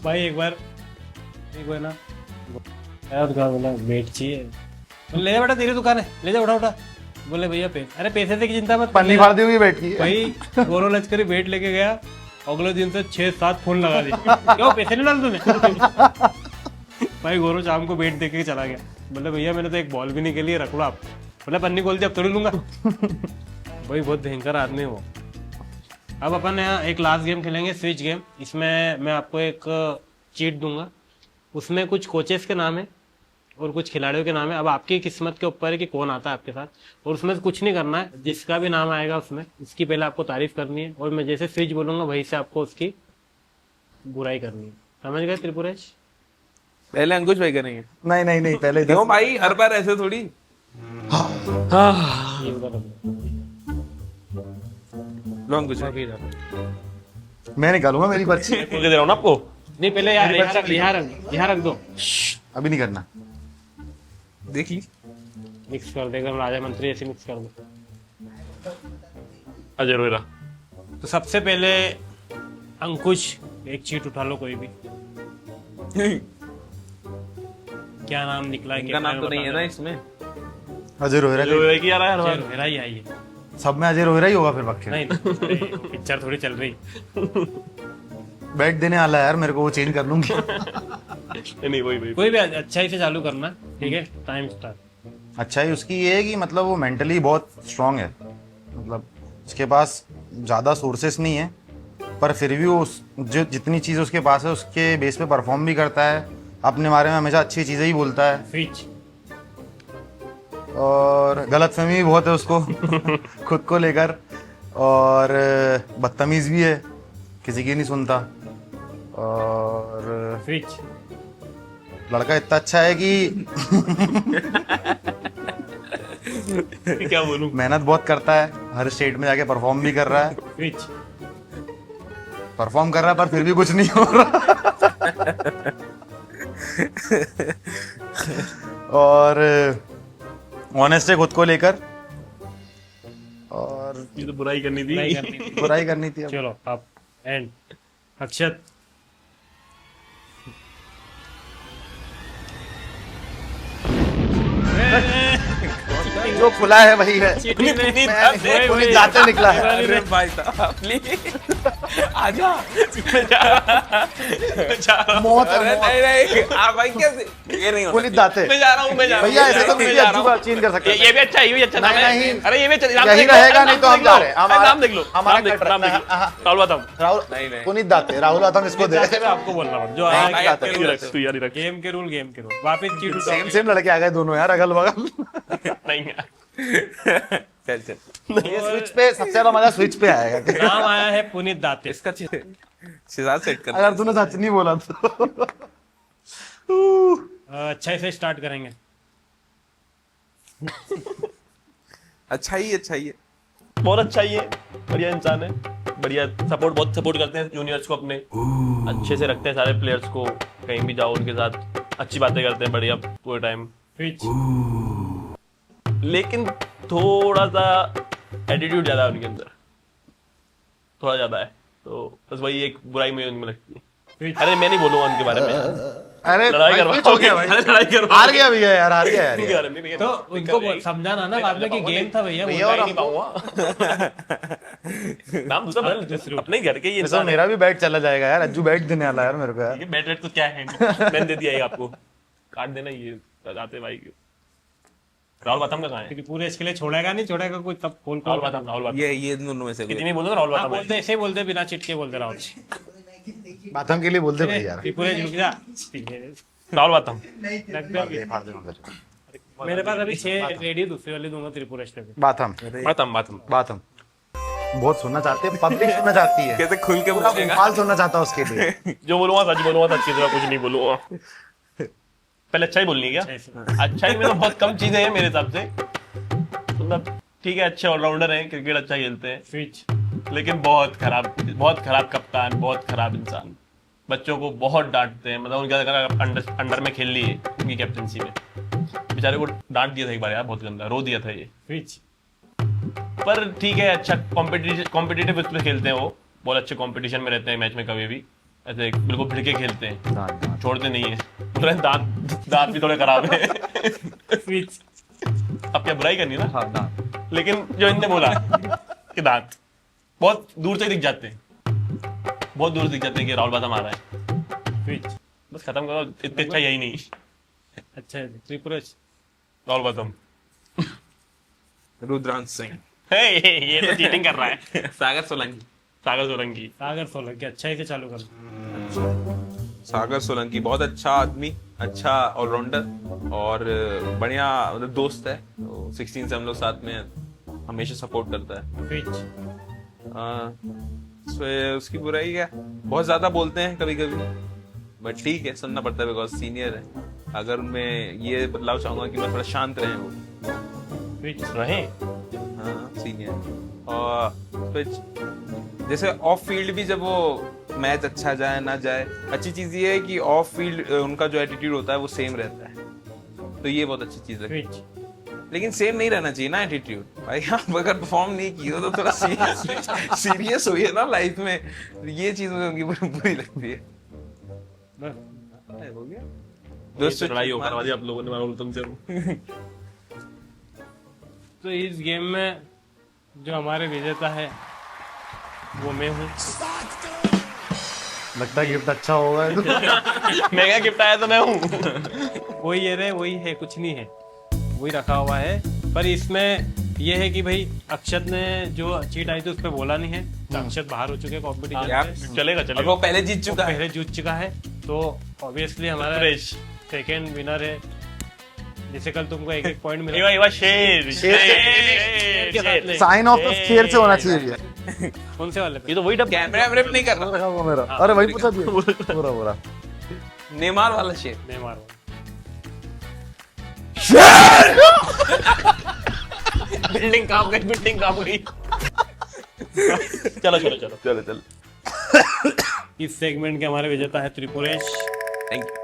भाई एक बार ना यार दुकान बोला वेट चाहिए, बोले ले जा बेटा तेरी दुकान है, ले जा उठा उठा। बोले भैया अरे पैसे से की चिंता मत,
पन्नी फाड़ दी हुई बैठ की।
भाई गोरो लश्करी वेट लेके गया, अगले दिन से 6-7 फोन लगा दी। क्यों पैसे नहीं डाल तूने? भाई गोरो शाम को वेट देके चला गया। बोले भैया मैंने तो एक बॉल भी नहीं खेली, रख लो आप। बोला पन्नी खोल दी, अब तोड़ लूंगा। भाई बहुत भयंकर आदमी है वो। अब अपन यहाँ एक लास्ट गेम खेलेंगे, स्विच गेम। इसमें मैं आपको एक चीट दूंगा, उसमें कुछ कोचेस के नाम है और कुछ खिलाड़ियों के नाम है। अब आपकी किस्मत के ऊपर है कि कौन आता है आपके साथ, और उसमें से कुछ नहीं करना है। जिसका भी नाम आएगा उसमें उसकी पहले आपको तारीफ करनी है, और मैं जैसे स्विच बोलूंगा वहीं से आपको उसकी बुराई करनी है। समझ गए त्रिपुरेश?
पहले अंकुश भाई करेंगे।
नहीं पहले
क्यों भाई, हर बार ऐसे थोड़ी।
ये उधर रख दो।
लो अंकुश भाई।
अभी इधर।
मैं निकालूंगा मेरी पर्ची।
खोल के दे रहा हूँ ना आपको।
नहीं पहले यार यहाँ रख दो।
अभी नहीं करना।
देख ली।
मिक्स कर दे, एकदम राजा मंत्री ऐसे मिक्स कर दो।
अजय रोहिरा।
तो सबसे पहले अंकुश एक चीट उठा लो कोई भी। क्या नाम निकला है?
इनका नाम तो नहीं है ना इसमें?
अजय रोहिरा
अजय रोहिरा की आ रहा है हर बार।
रोहिरा ही आई है।
सब में अजय रोहिरा ही होगा फिर पक्के।
नहीं पिक्चर थोड़ी चल रही।
बैट देने वाला है यार मेरे को, वो चेंज कर लूंगी।
नहीं वही
कोई भी अच्छा ही से चालू करना, ठीक है? Time start.
अच्छा ही उसकी ये है कि मतलब वो मेंटली बहुत स्ट्रांग है, मतलब उसके पास ज़्यादा सोर्सेस नहीं है, पर फिर भी वो जो जितनी चीज़ उसके पास है उसके बेस पे परफॉर्म भी करता है। अपने बारे में हमेशा अच्छी चीज़ें ही बोलता है,
स्विच।
और गलतफहमी भी बहुत है उसको खुद को लेकर, और बदतमीज़ भी है, किसी की नहीं सुनता। और
स्विच।
लड़का इतना अच्छा है कि
क्या बोलूं?
मेहनत बहुत करता है, हर स्टेट में जाके परफॉर्म भी कर रहा है।
स्विच।
परफॉर्म कर रहा है पर फिर भी कुछ नहीं हो रहा। और ऑनेस्ट है खुद को लेकर, और
ये तो बुराई करनी थी।
बुराई करनी थी।
चलो अब एंड। अक्षत।
जो खुला है वही है।
वही
जाते निकला है।
अरे भाई साहब प्लीज आजा।
मौत
अरे नहीं भाई कैसे? ये नहीं
पुलिस दाते।
मैं जा रहा हूँ
भैया ऐसे तो किसी अच्छी बात चेंज कर सकते हैं।
ये भी अच्छा, ये भी अच्छा नाम है।
नहीं,
अरे ये भी अच्छा नाम
यही
देख लो,
रहेगा,
नाम
नहीं तो
देख
हम
लो।
जा रहे हैं।
अरे नाम देख लो,
हमारा
नाम देख लो, नाम देख लो।
हाँ।
राहुल बताओ।
राहुल पुनीत दाते, राहुल आतम इसको दे।
आपको बोलना पड़ जो
भाई,
आया
भाई,
गेम
तू यार रख।
के रूल वापस चीट
सेम सेम लड़के आ गए दोनों यार, अगल बगल।
नहीं यार।
चल
ये स्विच पे सबसे ज्यादा मजा स्विच पे आएगा।
नाम आया है पुनीत दाते।
इसका शिजार सेट कर।
अगर तूने सच नहीं बोला तो।
अच्छा से स्टार्ट करेंगे।
अच्छा ही है।
बहुत अच्छा ही है, बढ़िया इंसान है, बढ़िया बहुत सपोर्ट करते हैं जूनियर्स को अपने, अच्छे से रखते हैं सारे प्लेयर्स को, कहीं भी जाओ उनके साथ अच्छी बातें करते हैं बढ़िया पूरे टाइम। लेकिन थोड़ा सा एटीट्यूड ज्यादा है उनके अंदर, थोड़ा ज्यादा है, तो बस वही एक बुराई मुझे उनमें लगती है। अरे मैं नहीं बोलूंगा उनके बारे में,
अरे
लड़ाई
भाई,
करवा
switch हो गया भाई।
अरे लड़ाई करवा
हार गया भैया यार, हार गया यार ये।
तो उनको समझाना ना बाद में कि गेम था भैया,
भैया
बोलना
और
ही नहीं
हमको
नाम दूसरा बदल, अपने घर के ये
तो
इंसान है।
मेरा भी बैट चला जाएगा यार, अज्जू बैट देने वाला है यार मेरे को यार।
ये बैट वेट तो क्या है, मैंने दे दिया ये आपको, काट देना ये आते भाई। राहुल बाथम का कहाँ है?
पूरे इसके लिए छोड़ेगा नहीं, छोड़ेगा कोई तब खोल
राहुल बाथम, राहुल बाथम
ये दोनों में से कोई।
कितनी बोल दो राहुल
हाँ,
बाथम है।
बोलते ऐसे ही बोलते बिना चिटके बोलते राहुल।
बाथम के लिए बोलते भाई यार।
त्रिपुरा रुक जा।
राहुल बाथम
लगता है मेरे पास अभी 6 रेडी, दूसरी वाली दोनों त्रिपुरेश लगे।
बाथम
बाथम बाथम
बाथम बहुत सुनना चाहते हैं, पब्लिक सुनना चाहती है,
कैसे खुल के
पूरा
पूछेगा।
भोपाल सुनना चाहता है उसके लिए।
जो बोलूंगा सच बोलूंगा, सच की तरह कुछ नहीं बोलूंगा। पहले अच्छा ही बोलनी है क्या? अच्छा ही में तो बहुत कम चीजें हैं मेरे हिसाब से, मतलब ठीक है, अच्छे ऑलराउंडर हैं, क्रिकेट अच्छा खेलते हैं,
स्विच
लेकिन बहुत खराब कप्तान, बहुत खराब इंसान। बच्चों को बहुत डांटते हैं, मतलब उनका अगर अंडर में खेल लिए उनकी कैप्टनसी में, बेचारे को डांट दिया था एक बार यार, बहुत गंदा रो दिया था ये।
स्विच
पर ठीक है, अच्छा कॉम्पिटिटिव उसमें खेलते हैं वो, बहुत अच्छे कंपटीशन में रहते हैं मैच में, कभी भी ऐसे बिल्कुल भिड़ के खेलते हैं, छोड़ते नहीं है। उनके दांत भी थोड़े खराब है।
स्विच
अब क्या बुराई करनी ना,
हाँ, दांत।
लेकिन जो इनने बोला कि दांत बहुत दूर से दिख जाते हैं, बहुत दूर से दिख जाते हैं कि राहुल बाथम आ रहा है।
स्विच
बस खत्म करो, इतने अच्छा यही नहीं
अच्छा है त्रिपुरेश।
राहुल बाथम।
रुद्रांश सिंह।
ये तो चीटिंग कर रहा है।
सागर सोलंकी।
सागर सोलंकी।
सागर सोलंकी अच्छा ही से चालू कर।
सागर सोलंकी बहुत अच्छा आदमी, अच्छा ऑलराउंडर और बढ़िया मतलब दोस्त है। तो 16 से हम लोग साथ में हमेशा सपोर्ट करता है।
स्विच
उसकी बुराई क्या, बहुत ज्यादा बोलते हैं कभी कभी, बट ठीक है, सुनना पड़ता है बिकॉज सीनियर है। अगर मैं ये बदलाव चाहूंगा कि मैं थोड़ा शांत रहे वो।
स्विच
रहे
हाँ, सीनियर। और फिर जैसे ऑफ फील्ड भी जब वो मैच अच्छा जाए ना जाए, अच्छी चीज ये है कि ऑफ फील्ड उनका जो एटीट्यूड होता है वो सेम रहता है, तो ये बहुत अच्छी चीज है।
स्विच
लेकिन सेम नहीं रहना चाहिए ना एटीट्यूड भाई। आप अगर परफॉर्म नहीं किए हो तो थोड़ा सीरियस होइए ना लाइफ में। ये चीज मुझे उनकी बुरी लगती है। हो गया
दोस्त लड़ाई हो करवा दी आप लोगों ने राहुल तुमसे।
तो इस गेम में जो हमारे विजेता है वो मैं हूँ।
लगता है गिफ्ट अच्छा होगा।
मैं क्या गिफ्ट आया तो मैं हूँ।
वही ये रहे, वही है, कुछ नहीं है, वही रखा हुआ है। पर इसमें ये है कि भाई अक्षत ने जो चीट आई थी उस पर बोला नहीं है, तो अक्षत बाहर हो चुके कंपटीशन
यार,
से,
चलेगा
और
चलेगा।
वो पहले जीत चुका है।
पहले जीत चुका है, तो ऑब्वियसली हमारा
फ्रेश।
सेकेंड विनर है, जिसे कल तुमको 1-1 पॉइंट मिला।
ये वाह शेर
शेर।
के साथ ले।
साइन ऑफ द शेर से होना चाहिए भैया।
कौन से वाले पे?
ये तो वही डब
कैमरा वैमरा नहीं कर रहा।
देखा वो मेरा, अरे वही पूछा दिया पूरा पूरा।
नेमार वाला शेर।
मैं मारूंगा।
बिल्डिंग काम गई, बिल्डिंग काम गई। चलो चलो चलो
चलो चलो।
इस सेगमेंट के हमारे विजेता है त्रिपुरेश।
Thank you.